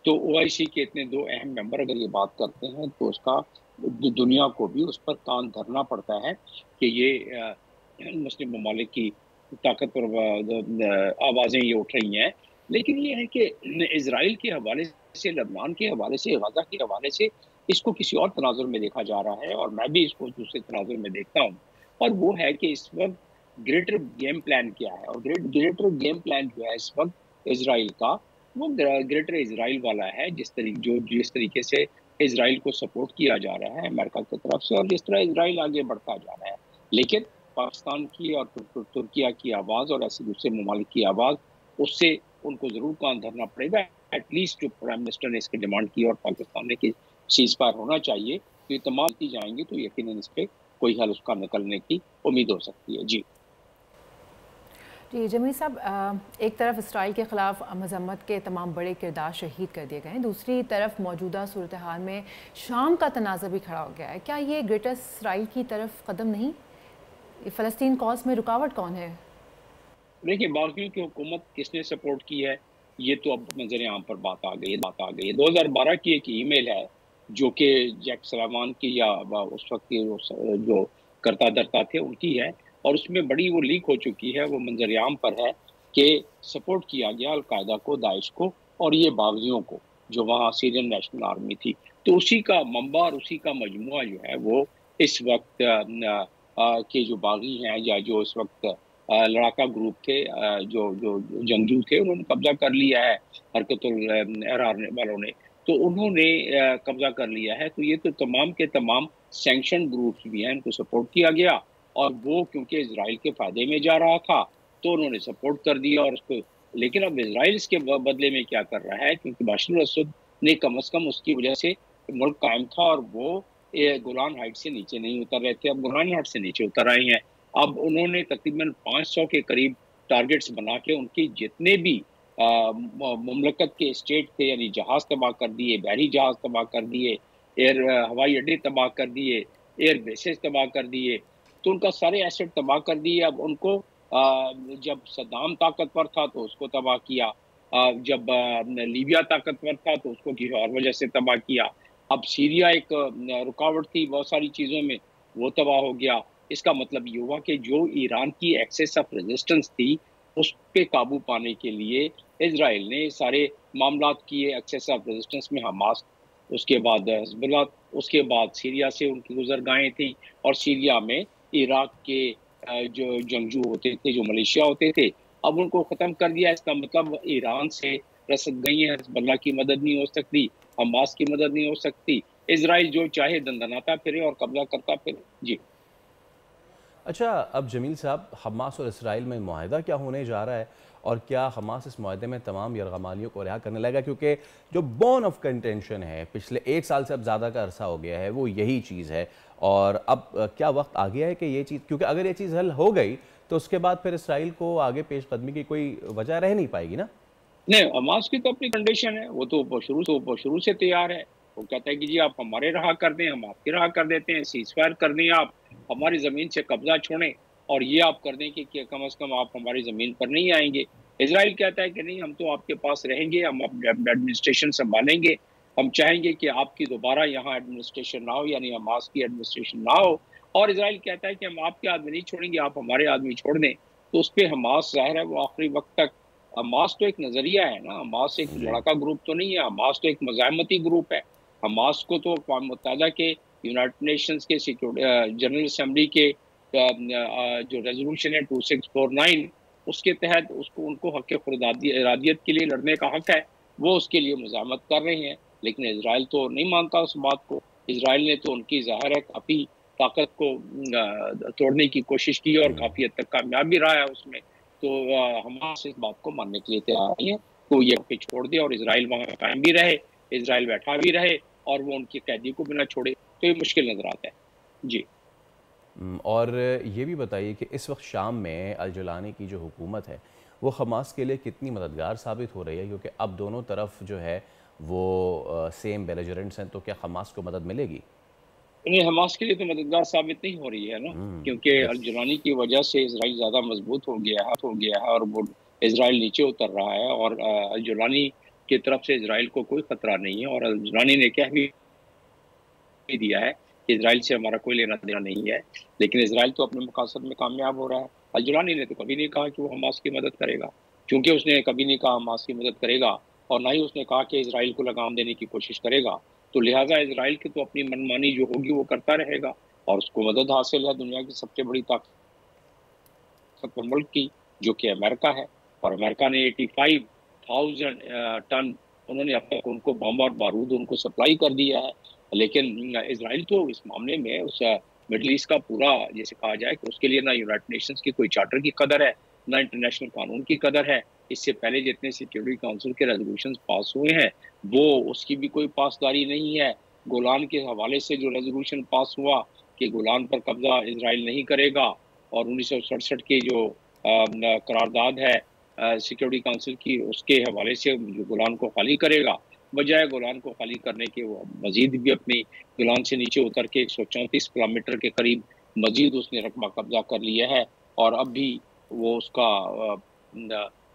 D: तो ओआईसी के इतने 2 अहम मेंबर अगर ये बात करते हैं तो उसका दुनिया को भी उस पर कान धरना पड़ता है कि ये मुस्लिम ममालिक की ताकतवर आवाज़ें ये उठ रही हैं। लेकिन ये है कि इजराइल के हवाले से, लबनान के हवाले से, गजा के हवाले से इसको किसी और तनाजुर में देखा जा रहा है, और मैं भी इसको दूसरे तनाजुर में देखता हूँ, और वो है कि इस वक्त ग्रेटर गेम प्लान क्या है। और ग्रेटर गेम प्लान जो है इस वक्त इजराइल का, वो ग्रेटर इजराइल वाला है। जिस तरीके से इजराइल को सपोर्ट किया जा रहा है अमेरिका की तरफ से, और जिस तरह इजराइल आगे बढ़ता जा रहा है, लेकिन पाकिस्तान की और तुर्किया की आवाज़ और ऐसे दूसरे ममालिक की आवाज़, उससे उनको ज़रूर कान धरना पड़ेगा। एटलीस्ट जो प्राइम मिनिस्टर ने इसकी डिमांड की और पाकिस्तान ने कि सीज फायर होना चाहिए, तो ये तमाम की जाएंगी तो यकीनन इस पर कोई हल उसका निकलने की उम्मीद हो सकती है। जी
F: जमील साहब, एक तरफ इसराइल के ख़िलाफ़ मज़म्मत के तमाम बड़े किरदार शहीद कर दिए गए हैं, दूसरी तरफ मौजूदा सूरत हाल में शाम का तनाज़ा भी खड़ा हो गया है। क्या ये ग्रेटर इसराइल की तरफ कदम नहीं? फ़लस्तीन कॉज में रुकावट कौन है?
D: देखिए, बागियों की हुकूमत किसने सपोर्ट की है, ये तो अब नजर आम पर बात आ गई है। 2012 की एक ईमेल है जो कि जैक सलामान की या उस वक्त के जो करता धरता थे उनकी है, और उसमें बड़ी वो लीक हो चुकी है, वो मंजर आम पर है कि सपोर्ट किया गया अलकायदा को, दाइश को और ये बागियों को जो वहाँ सीरियन नेशनल आर्मी थी। तो उसी का मंबा और उसी का मजमुआ जो है वो इस वक्त के जो बागी हैं या जो इस वक्त लड़ाका ग्रुप थे, जो जो जंगजू थे, उन्होंने कब्जा कर लिया है हरकतुल एहरार वालों ने, तो उन्होंने कब्जा कर लिया है। तो ये तो तमाम के तमाम सैंक्शन ग्रुप्स भी हैं, इनको सपोर्ट किया गया, और वो क्योंकि इजराइल के फायदे में जा रहा था तो उन्होंने सपोर्ट कर दिया और उसको। लेकिन अब इजराइल इसके बदले में क्या कर रहा है, क्योंकि बशर असद ने कम अज़ कम उसकी वजह से मुल्क कायम था और वो गोलान हाइट से नीचे नहीं उतर रहे थे, अब गोलान हाइट से नीचे उतर आए हैं। अब उन्होंने तकरीबन 500 के करीब टारगेट्स बना के उनकी जितने भी मुमलकत के स्टेट थे, यानी जहाज़ तबाह कर दिए, बहरी जहाज़ तबाह कर दिए, हवाई अड्डे तबाह कर दिए, एयर बेसेस तबाह कर दिए, तो उनका सारे एसेट तबाह कर दिए। अब उनको जब सद्दाम ताकतवर था तो उसको तबाह किया, जब लीबिया ताकतवर था तो उसको किसी और वजह से तबाह किया, अब सीरिया एक रुकावट थी बहुत सारी चीज़ों में, वो तबाह हो गया। इसका मतलब ये हुआ कि जो ईरान की एक्सेस ऑफ रेजिस्टेंस थी उस पर काबू पाने के लिए इजराइल ने सारे मामलात किए। एक्सेस ऑफ रेजिस्टेंस में हमास, उसके बाद हिजबुल्लाह, उसके बाद सीरिया से उनकी गुजरगाहें थी, और सीरिया में इराक के जो जंगजू होते थे, जो मलेशिया होते थे, अब उनको ख़त्म कर दिया। इसका मतलब ईरान से रसद गई है, हिजबुल्लाह की मदद नहीं हो सकती, हमास की मदद नहीं हो सकती, इजराइल जो चाहे दंदनाता फिरे और कब्जा करता फिरे। जी
A: अच्छा, अब जमील साहब, हमास और इसराइल में मुआहदा क्या होने जा रहा है, और क्या हमास इस मुआहदे में तमाम यरगमालियों को रिहा करने लगेगा? क्योंकि जो बोन ऑफ कंटेंशन है पिछले 1 साल से अब ज़्यादा का अरसा हो गया है, वो यही चीज़ है। और अब क्या वक्त आ गया है कि ये चीज़, क्योंकि अगर ये चीज़ हल हो गई तो उसके बाद फिर इसराइल को आगे पेशकदमी की कोई वजह रह नहीं पाएगी ना?
D: नहीं, हमास की तो अपनी कंडीशन है, वो तो शुरू से तैयार है। वो कहता है कि जी आप हमारे रहा कर दें, हम आपके रहा कर देते हैं, सीज फायर कर दें, आप हमारी ज़मीन से कब्जा छोड़ें, और ये आप कर दें कि कम अज़ कम आप हमारी ज़मीन पर नहीं आएंगे। इजराइल कहता है कि नहीं, हम तो आपके पास रहेंगे, हम एडमिनिस्ट्रेशन संभालेंगे, हम चाहेंगे कि आपकी दोबारा यहाँ एडमिनिस्ट्रेशन ना हो, यानी हमास की एडमिनिस्ट्रेशन ना हो। और इजराइल कहता है कि हम आपके आदमी नहीं छोड़ेंगे, आप हमारे आदमी छोड़ दें। तो उस पर हमास ज़ाहिर है वो आखिरी वक्त तक, हमास तो एक नज़रिया है ना, हमास एक लड़का ग्रुप तो नहीं है, हमास तो एक मज़ाहमती ग्रुप है। हमास को तो अक़वाम मुत्तहिदा के, यूनाइटेड नेशंस के जनरल असम्बली के जो रेजोल्यूशन है 2649, उसके तहत उनको हक़ खुदइरादियत के लिए लड़ने का हक़ है, वो उसके लिए मुज़ाहमत कर रहे हैं। लेकिन इजराइल तो नहीं मानता उस बात को। इजराइल ने तो उनकी ज़ाहिर है काफ़ी ताकत को तोड़ने की कोशिश की और काफ़ी हद तक कामयाब भी रहा है उसमें। तो हमास इस बात को मानने के लिए तैयार नहीं है, तो ये पे छोड़ दे और इजराइल वहाँ कायम भी रहे, इजराइल बैठा भी रहे, और वो उनकी कैदी को भी ना छोड़े, तो ये मुश्किल नजर आता है। जी,
A: और ये भी बताइए कि इस वक्त शाम में अल-जुलानी की जो हुकूमत है वो हमास के लिए कितनी मददगार साबित हो रही है? क्योंकि अब दोनों तरफ जो है वो सेम बेलिजरेंट्स हैं, तो क्या हमास को मदद मिलेगी?
D: नहीं, हमास के लिए तो मददगार साबित नहीं हो रही है ना, क्योंकि अल-जुलानी की वजह से इजराइल ज़्यादा मजबूत हो गया है और वो इसराइल नीचे उतर रहा है और अल-जुलानी की तरफ से इसराइल को कोई खतरा नहीं है, और अल-जुलानी ने कह भी दिया है कि इसराइल से हमारा कोई लेना देना नहीं है, लेकिन इसराइल तो अपने मकासद में कामयाब हो रहा है। अल-जुलानी ने तो कभी नहीं कहा कि वो हमास की मदद करेगा, क्योंकि उसने कभी नहीं कहा हमास की मदद करेगा, और ना ही उसने कहा कि इसराइल को लगाम देने की कोशिश करेगा। तो लिहाजा इसराइल की तो अपनी मनमानी जो होगी वो करता रहेगा, और उसको मदद हासिल है दुनिया की सबसे बड़ी ताकतवर मुल्क की, जो कि अमेरिका है। और अमेरिका ने 85,000 टन उन्होंने अब तक उनको बम और बारूद उनको सप्लाई कर दिया है। लेकिन इसराइल तो इस मामले में उस मिडल ईस्ट का पूरा, जैसे कहा जाए कि उसके लिए ना यूनाइटेड नेशंस की कोई चार्टर की कदर है, ना इंटरनेशनल कानून की कदर है। इससे पहले जितने सिक्योरिटी काउंसिल के रेजोल्यूशंस पास हुए हैं वो उसकी भी कोई पासदारी नहीं है। गोलान के हवाले से जो रेजोल्यूशन पास हुआ कि गोलान पर कब्जा इसराइल नहीं करेगा, और 1967 की जो करारदाद है सिक्योरिटी काउंसिल की, उसके हवाले से जो गोलान को खाली करेगा, बजाय गोलान को खाली करने के वो मजीद भी अपनी गोलान से नीचे उतर के 134 किलोमीटर के करीब मजीद उसने रकबा कब्जा कर लिया है, और अब भी वो उसका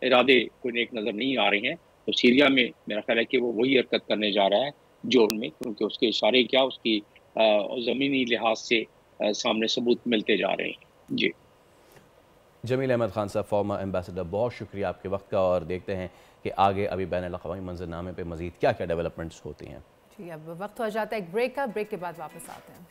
D: इरादे कोई नेक नज़र नहीं आ रहे हैं। तो सीरिया में मेरा ख्याल है कि वो वही हरकत करने जा रहा है जोन में, क्योंकि उसके इशारे क्या उसकी ज़मीनी लिहाज से सामने सबूत मिलते जा रहे हैं। जी
A: जमील अहमद खान साहब, फॉर्मर एम्बेसडर, बहुत शुक्रिया आपके वक्त का, और देखते हैं कि आगे अभी बैनुल-अक़वामी मंजरनामे पे मज़ीद क्या क्या डेवलपमेंट्स होती हैं।
F: जी, अब वक्त हो जाता है एक ब्रेक का, ब्रेक के बाद वापस आते हैं।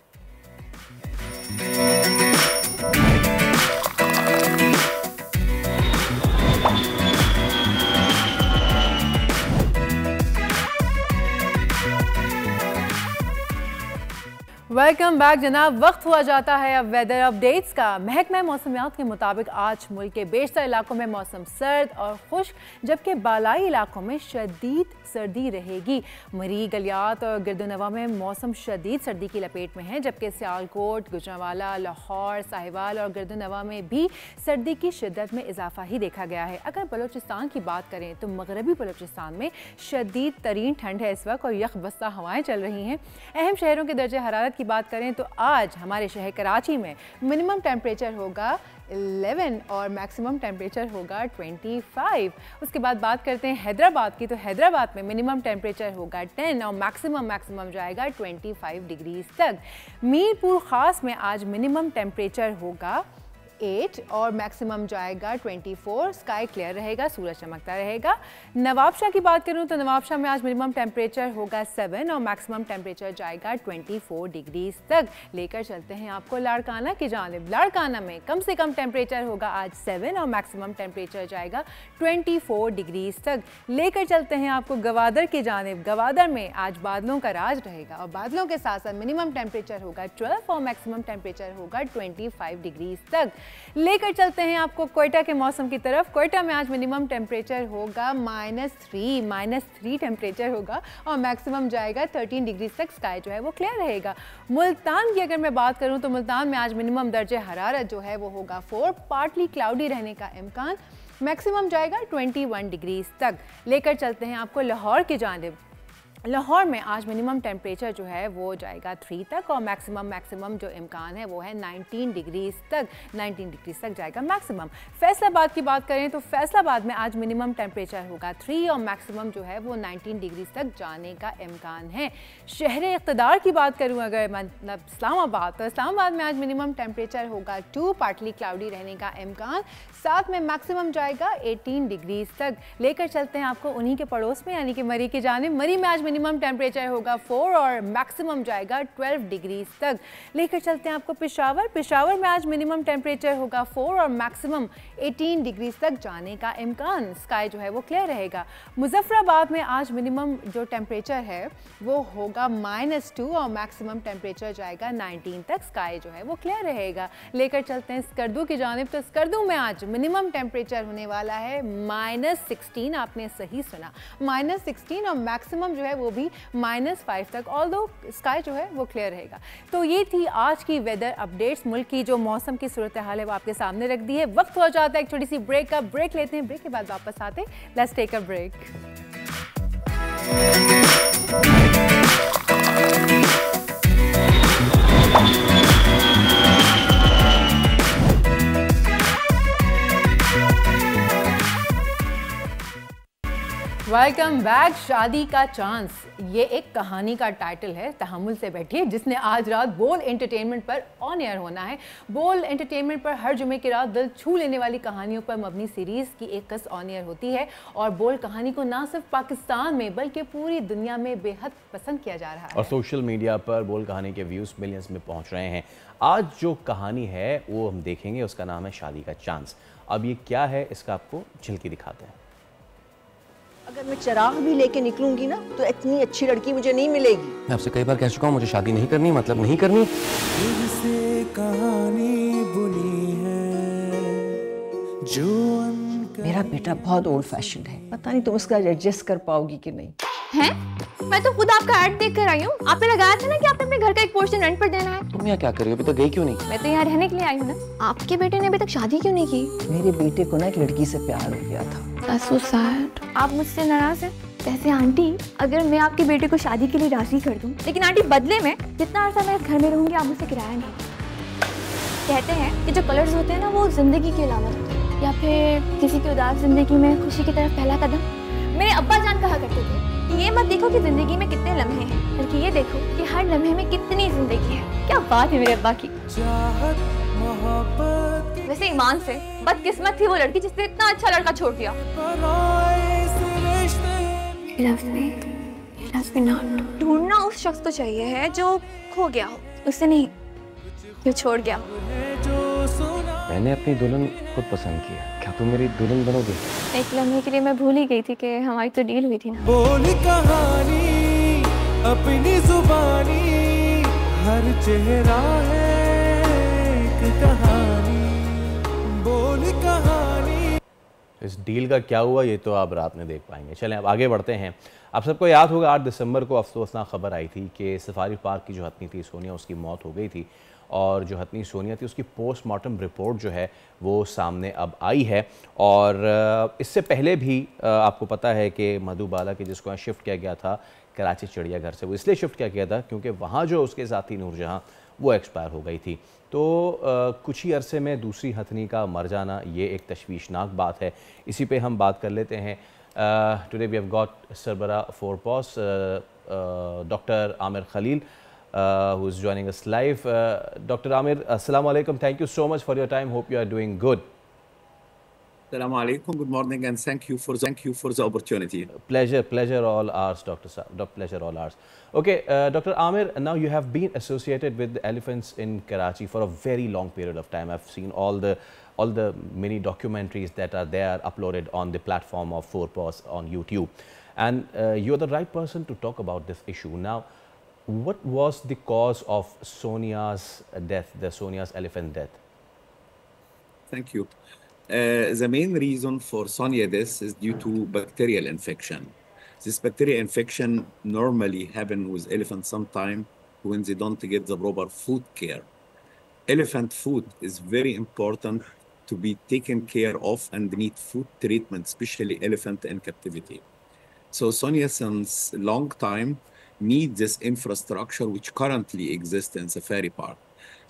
F: वेलकम बैक जनाब। वक्त हुआ जाता है अब वेदर अपडेट्स का। महकमा मौसमियात के मुताबिक आज मुल्क के बेशतर इलाकों में मौसम सर्द और खुश्क, जबकि बालाई इलाकों में शदीद सर्दी रहेगी। मरी, गलियात और गिरदोनवा में मौसम शदीद सर्दी की लपेट में है, जबकि सियालकोट, गुजरांवाला, लाहौर, साहिवाल और गिरदोनवा में भी सर्दी की शिद्दत में इजाफा ही देखा गया है। अगर बलूचिस्तान की बात करें तो मगरबी बलूचिस्तान में शदीद तरीन ठंड है इस वक्त, और यख बस्ता हवाएँ चल रही हैं। अहम शहरों के दर्जे हरारत की बात करें तो आज हमारे शहर कराची में मिनिमम टेम्परेचर होगा 11 और मैक्सिमम टेम्परेचर होगा 25। उसके बाद बात करते हैं हैदराबाद की, तो हैदराबाद में मिनिमम टेम्परेचर होगा 10 और मैक्सिमम जाएगा 25 डिग्रीज तक। मीरपुर खास में आज मिनिमम टेम्परेचर होगा 8 और मैक्सिमम जाएगा 24। स्काई क्लियर रहेगा, सूरज चमकता रहेगा। नवाबशाह की बात करूं तो नवाबशाह में आज मिनिमम टेम्परेचर होगा 7 और मैक्सिमम टेम्परेचर जाएगा 24 डिग्रीज तक। लेकर चलते हैं आपको लाड़काना की जानिब। लाड़काना में कम से कम टेम्परेचर होगा आज 7 और मैक्सिमम टेम्परेचर जाएगा 24 डिग्रीज तक। लेकर चलते हैं आपको गवादर की जानिब। गवादर में आज बादलों का राज रहेगा, और बादलों के साथ साथ मिनिमम टेम्परेचर होगा 12 और मैक्सिमम टेम्परेचर होगा 25 डिग्रीज तक। लेकर चलते हैं आपको क्वेटा के मौसम की तरफ। क्वेटा में आज मिनिमम टेम्परेचर होगा -3 टेम्परेचर होगा, और मैक्सिमम जाएगा 13 डिग्री तक। स्काई जो है वो क्लियर रहेगा। मुल्तान की अगर मैं बात करूं तो मुल्तान में आज मिनिमम दर्जे हरारत जो है वो होगा 4, पार्टली क्लाउडी रहने का इम्कान, मैक्सिमम जाएगा 21 डिग्रीज तक। लेकर चलते हैं आपको लाहौर की जानिब। लाहौर में आज मिनिमम टेम्परेचर जो है वो जाएगा 3 तक, और मैक्सिमम जो इम्कान है वो है 19 डिग्रीज तक जाएगा मैक्सिमम। फैसलाबाद की बात करें तो फैसलाबाद में आज मिनिमम टेम्परेचर होगा 3 और मैक्सिमम जो है वो 19 डिग्रीज तक जाने का इम्कान है। शहर इक़्तिदार की बात करूँ अगर मतलब इस्लामाबाद, तो इस्लामाबाद में आज मिनिमम टेम्परेचर होगा 2, पार्टली क्लाउडी रहने का इम्कान, साथ में मैक्सिमम जाएगा 18 डिग्रीज तक। लेकर चलते हैं आपको उन्हीं के पड़ोस में यानी कि मरी की जानिब। मरी में आज मिनिमम टेम्परेचर होगा 4 और मैक्सिमम जाएगा 12 डिग्रीज तक। लेकर चलते हैं आपको पेशावर। पेशावर में आज मिनिमम टेम्परेचर होगा 4 और मैक्सिमम 18 डिग्रीज तक जाने का इम्कान। स्काई जो है वो क्लियर रहेगा। मुजफ्फराबाद में आज मिनिमम जो टेम्परेचर है वो होगा -2 और मैक्सिमम टेम्परेचर जाएगा 19 तक। स्काई जो है वो क्लियर रहेगा। लेकर चलते हैं स्कर्दू की जानिब। तो स्कर्दू में आज मिनिमम टेम्परेचर होने वाला है -16, आपने सही सुना, -16 और मैक्सिमम जो है वो भी -5 तक, ऑल्दो स्काई जो है वो क्लियर रहेगा। तो ये थी आज की वेदर अपडेट्स। मुल्क की जो मौसम की सूरत हाल है वो आपके सामने रख दी है। वक्त हो जाता है एक छोटी सी ब्रेक का। ब्रेक लेते हैं, ब्रेक के बाद वापस आते हैं। Let's take a break. Welcome back. शादी का चांस, ये एक कहानी का टाइटल है। तहम्मुल से बैठिए, जिसने आज रात बोल एंटरटेनमेंट पर ऑन एयर होना है। बोल एंटरटेनमेंट पर हर जुमे की रात दिल छू लेने वाली कहानियों पर मबनी सीरीज की एक कस ऑन एयर होती है और बोल कहानी को ना सिर्फ पाकिस्तान में बल्कि पूरी दुनिया में बेहद पसंद किया जा रहा है
A: और सोशल मीडिया पर बोल कहानी के व्यूज मिलियंस में पहुंच रहे हैं। आज जो कहानी है वो हम देखेंगे, उसका नाम है शादी का चांस। अब ये क्या है, इसका आपको झलकी दिखाते हैं।
I: अगर मैं चिराग भी लेके निकलूंगी ना तो इतनी अच्छी लड़की मुझे नहीं मिलेगी।
J: मैं आपसे कई बार कह चुका हूँ मुझे शादी नहीं करनी, मतलब नहीं करनी।
K: से कहानी बुनी है जो
I: मेरा बेटा बहुत ओल्ड फैशन है, पता नहीं तुम उसका एडजस्ट कर पाओगी कि नहीं।
L: हैं? मैं तो खुद आपका ऐड देख कर आई हूँ। आपने लगाया था ना कि आपने अपने घर का एक पोर्शन रेंट पर देना है।
J: तुम यहाँ क्या कर रही हो? अभी तो गई क्यों नहीं?
L: मैं तो यहाँ रहने के लिए आई हूँ ना। आपके बेटे ने अभी तक शादी क्यों नहीं की?
I: मेरे बेटे को ना एक लड़की से प्यार हो गया था।
L: That's so sad। आप मुझसे नाराज हैं? वैसे आंटी, अगर मैं आपके बेटे को शादी के लिए राजी कर दूं, लेकिन आंटी बदले में जितना अर्सा मैं इस घर में रहूंगी आप मुझसे किराया नहीं। कहते हैं कि जो कलर्स होते हैं ना वो जिंदगी की अलामत होते हैं, या फिर किसी की उदास जिंदगी में खुशी की तरफ पहला कदम। मेरे अब्बा जान कहा करते थे कि ये मत देखो कि जिंदगी में कितने लम्हे हैं, बल्कि ये देखो कि हर लम्हे में कितनी जिंदगी है। क्या बात है मेरे अब्बा की। वैसे ईमान से बदकिस्मत थी वो लड़की जिसने इतना अच्छा लड़का छोड़ दिया। ढूंढना उस शख्स को चाहिए है जो खो गया हो, उससे नहीं जो छोड़ गया हो।
J: मैंने अपनी दुल्हन खुद पसंद किया, क्या तुम मेरी दुल्हन बनोगे?
L: एक लम्हे के लिए मैं भूल ही गई थी कि हमारी तो डील हुई थी ना।
K: बोल कहानी अपनी जुबानी, हर चेहरा है एक कहानी। बोल कहानी।
A: इस डील का क्या हुआ ये तो आप रात में देख पाएंगे। चलें अब आगे बढ़ते हैं। आप सबको याद होगा 8 दिसंबर को अफसोसनाक खबर आई थी कि सफारी पार्क की जो हथनी थी सोनिया, उसकी मौत हो गई थी और जो हथनी सोनिया थी उसकी पोस्टमार्टम रिपोर्ट जो है वो सामने अब आई है। और इससे पहले भी आपको पता है कि मधुबाला के जिसको यहाँ शिफ्ट किया गया था कराची चिड़ियाघर से, वो इसलिए शिफ्ट किया गया था क्योंकि वहाँ जो उसके साथी नूरजहाँ वो एक्सपायर हो गई थी। तो कुछ ही अरसे में दूसरी हथनी का मर जाना ये एक तशवीशनाक बात है। इसी पे हम बात कर लेते हैं। टुडे वी हैव गॉट सरबरा फोरपॉस doctor Aamir Khalil who is joining us live. Dr. Amir, assalamu alaikum. Thank you so much for your time. Hope you are doing good.
E: Assalamu alaikum. Good morning and thank you for the opportunity.
A: Pleasure all ours, pleasure all ours. Okay, Dr. Amir, now you have been associated with the elephants in Karachi for a very long period of time. I've seen all the many documentaries that are there uploaded on the platform of Fourpaws on YouTube, and you're the right person to talk about this issue now. What was the cause of Sonia's death, Sonia's elephant death?
E: Thank you. The main reason for Sonia's death is due to bacterial infection. This bacterial infection normally happens with elephants sometime when they don't get the proper food care. Elephant food is very important to be taken care of and need food treatment, especially elephant in captivity. So Sonia since long time need this infrastructure which currently exists in Safari Park.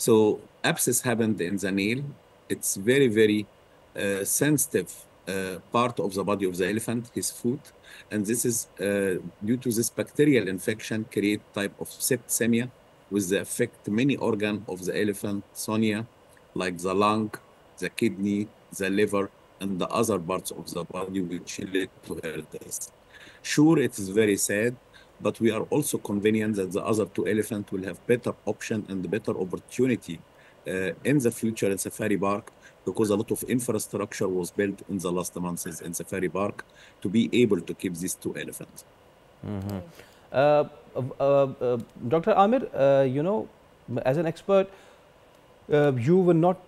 E: So abscess happened in the nail. It's very sensitive part of the body of the elephant, his foot, and this is due to this bacterial infection create type of septicemia which affect many organs of the elephant Sonia, like the lung, the kidney, the liver, and the other parts of the body which lead to her death. Sure, it is very sad, but we are also convenient that the other two elephants will have better option and better opportunity in the future in Safari Park, because a lot of infrastructure was built in the last months in Safari Park to be able to keep these two elephants.
A: Dr. Amir, you know, as an expert, you were not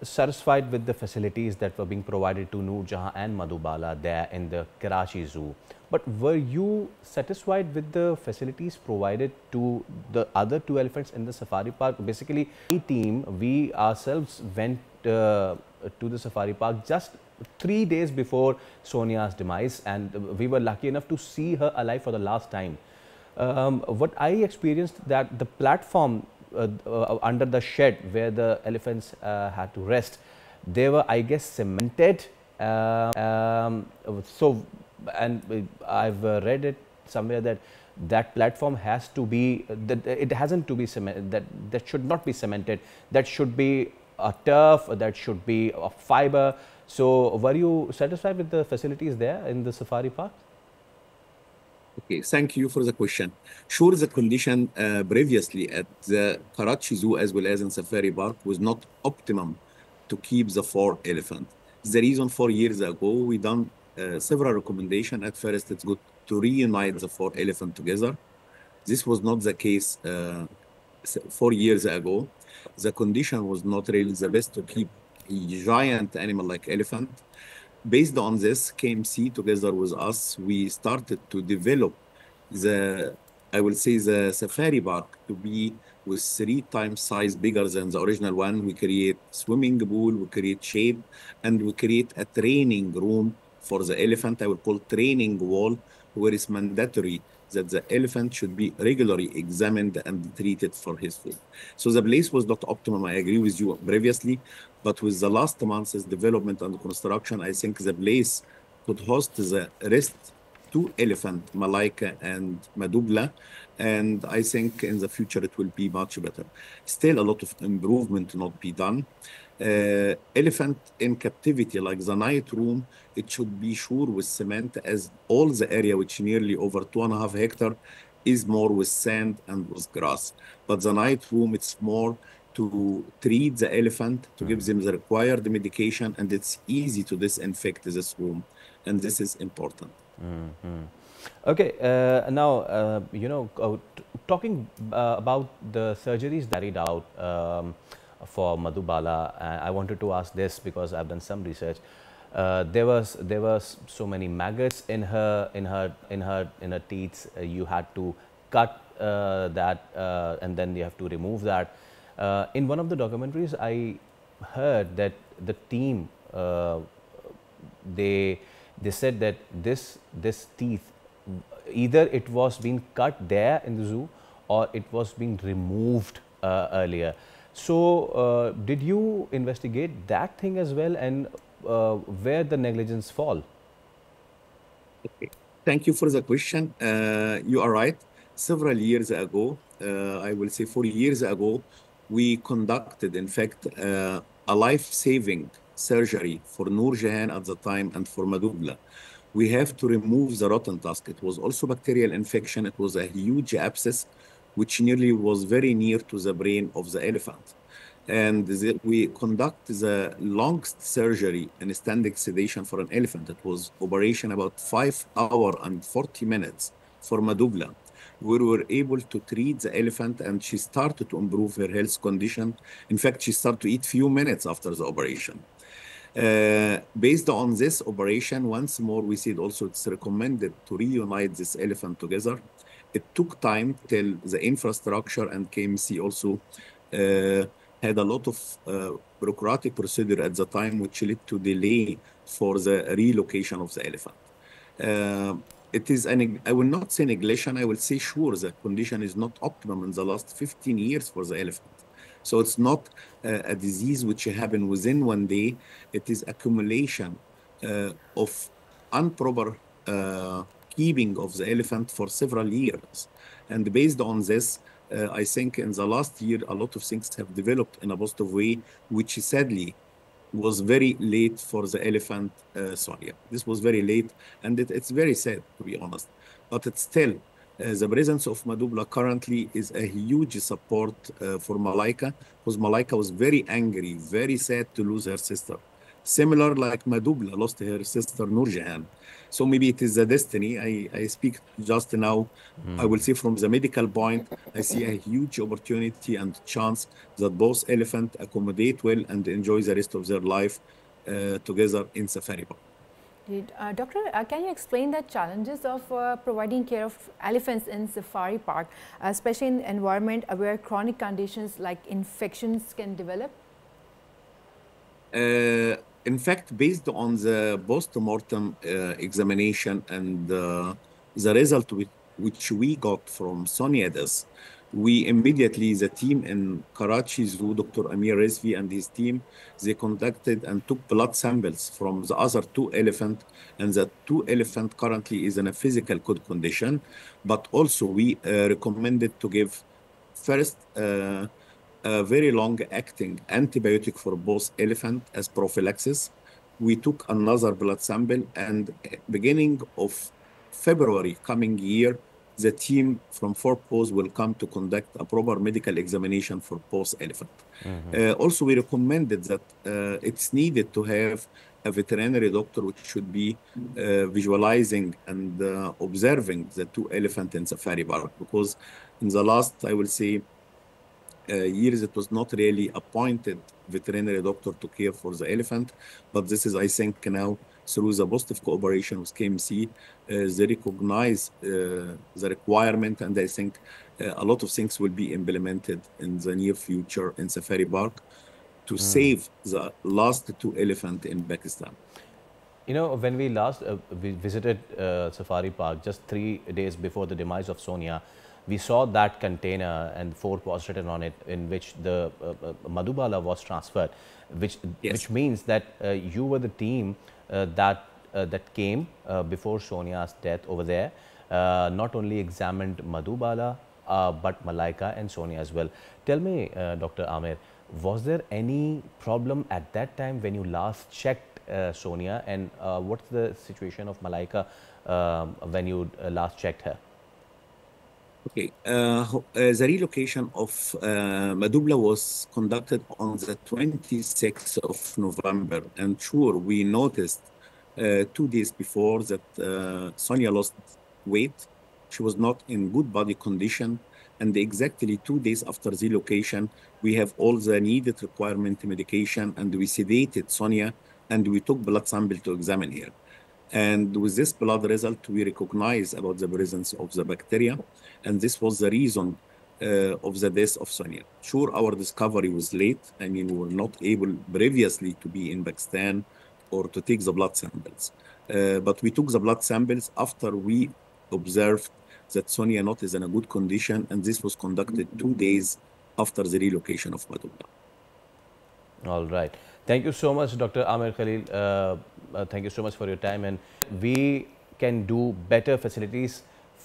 A: satisfied with the facilities that were being provided to Noorjahan and Madhubala there in the Karachi Zoo. But were you satisfied with the facilities provided to the other two elephants in the Safari Park? Basically, we ourselves went to the Safari Park just 3 days before Sonia's demise, and we were lucky enough to see her alive for the last time. What I experienced, that the platform under the shed where the elephants had to rest, they were, I guess, cemented. So and I've read it somewhere that that platform has to be, that it hasn't to be cemented, that should not be cemented, that should be a turf, that should be a fiber. So were you satisfied with the facilities there in the safari park?
E: Okay, thank you for the question. Sure, the condition previously at the Karachi Zoo as well as in Safari Park was not optimum to keep the 4 elephants. The reason 4 years ago we done several recommendations. At first, it's good to reunite the 4 elephants together. This was not the case 4 years ago. The condition was not really the best to keep a giant animal like elephant. Based on this, KMC together with us, we started to develop the, I will say, the safari park to be with 3 times size bigger than the original one. We create swimming pool, we create shade, and we create a training room for the elephant. I will call training wall, where it's mandatory that the elephant should be regularly examined and treated for his food. So the place was not optimum, I agree with you previously, but with the last month's development and construction, I think the place could host the rest 2 elephant, Malaika and Madubla, and I think in the future it will be much better. Still a lot of improvement to not be done. Elephant in captivity, like the night room, it should be sure with cement, as all the area, which nearly over 2.5 hectares, is more with sand and with grass. But the night room, it's more to treat the elephant, to give them the required medication, and it's easy to disinfect this room, and this is important.
A: Okay, now, you know, talking about the surgeries carried out for Madhubala, I wanted to ask this because I've done some research. There was so many maggots in her teeth. You had to cut that, and then you have to remove that. In one of the documentaries, I heard that the team they said that this teeth, either it was being cut there in the zoo or it was being removed earlier. So did you investigate that thing as well, and where the negligence fall?
E: Okay. Thank you for the question. You are right. Several years ago, I will say 4 years ago, we conducted, in fact, a life-saving surgery for Noor Jahan at the time and for Madubla. We have to remove the rotten tusk. It was also bacterial infection. It was a huge abscess, which nearly was very near to the brain of the elephant. And we conduct the longest surgery in standing sedation for an elephant. It was operation about 5 hours and 40 minutes for Madubla. We were able to treat the elephant, and she started to improve her health condition. In fact, she started to eat few minutes after the operation. Based on this operation, once more, we said also it's recommended to reunite this elephant together. It took time till the infrastructure and KMC also had a lot of bureaucratic procedure at the time, which led to delay for the relocation of the elephant. It is, I will not say neglection, I will say sure the condition is not optimum in the last 15 years for the elephant. So it's not a disease which happened within one day. It is accumulation of improper keeping of the elephant for several years. And based on this, I think in the last year, a lot of things have developed in a positive way, which sadly was very late for the elephant, Sonia. This was very late, and it's very sad, to be honest. But it's still, the presence of Madubla currently is a huge support for Malaika, because Malaika was very angry, very sad to lose her sister. Similar like Madubla lost her sister Noor Jahan. So maybe it is a destiny. I speak just now, I will say from the medical point, I see a huge opportunity and chance that both elephants accommodate well and enjoy the rest of their life together in Safari Park.
F: Doctor, can you explain the challenges of providing care of elephants in Safari Park, especially in an environment where chronic conditions like infections can develop?
E: In fact, based on the post-mortem examination and the result which we got from Soniades, we immediately, the team in Karachi Zoo, Dr. Amir Rizvi and his team, they conducted and took blood samples from the other 2 elephants, and the 2 elephants currently is in a physical good condition. But also we recommended to give first a very long-acting antibiotic for both elephant as prophylaxis. We took another blood sample, and beginning of February coming year, the team from Fort Post will come to conduct a proper medical examination for both elephant. Also, we recommended that it's needed to have a veterinary doctor which should be visualizing and observing the 2 elephants in safari park, because in the last, I will say, years, it was not really appointed veterinary doctor to care for the elephant. But this is, I think, now through the positive cooperation with KMC, they recognize the requirement, and I think a lot of things will be implemented in the near future in Safari Park to save the last 2 elephants in Pakistan.
A: You know, when we last we visited Safari Park just 3 days before the demise of Sonia, we saw that container and Fort was written on it, in which the Madhubala was transferred, which means that you were the team that came before Sonia's death over there, not only examined Madhubala but Malaika and Sonia as well. Tell me, Dr. Amir, was there any problem at that time when you last checked Sonia, and what's the situation of Malaika when you last checked her?
E: Okay, the relocation of Madhubala was conducted on the 26th of November, and sure, we noticed 2 days before that Sonia lost weight. She was not in good body condition, and exactly 2 days after the relocation, we have all the needed requirement medication, and we sedated Sonia, and we took blood sample to examine her. And with this blood result, we recognize about the presence of the bacteria, and this was the reason of the death of Sonia. Sure, our discovery was late. I mean, we were not able previously to be in Pakistan or to take the blood samples. But we took the blood samples after we observed that Sonia not is in a good condition, and this was conducted 2 days after the relocation of Madhubala.
A: All right. Thank you so much, Dr. Amir Khalil. Thank you so much for your time, and we can do better facilities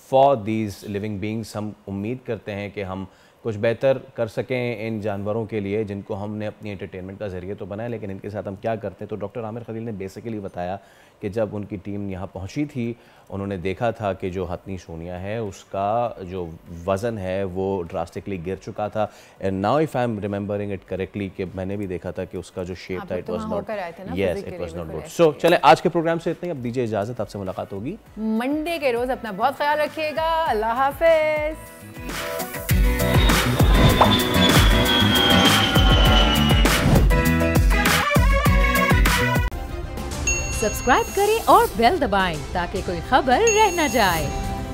A: for these living beings. हम उम्मीद करते हैं कि हम कुछ बेहतर कर सकें इन जानवरों के लिए जिनको हमने अपनी एंटरटेनमेंट का ज़रिए तो बनाया, लेकिन इनके साथ हम क्या करते हैं। तो डॉक्टर आमिर खलील ने बेसिकली बताया कि जब उनकी टीम यहाँ पहुँची थी, उन्होंने देखा था कि जो हथनी सोनिया है उसका जो वज़न है वो ड्रास्टिकली गिर चुका था। And now if I am remembering it correctly कि मैंने भी देखा था कि उसका जो शेप था it was not, yes it was not good. So चले आज के प्रोग्राम से इतना ही, अब दीजिए इजाज़त, आपसे मुलाकात होगी
F: मंडे के रोज़। अपना बहुत ख्याल रखिएगा, अल्लाह हाफिज़।
M: सब्सक्राइब करें और बेल दबाएं ताकि कोई खबर रह न जाए।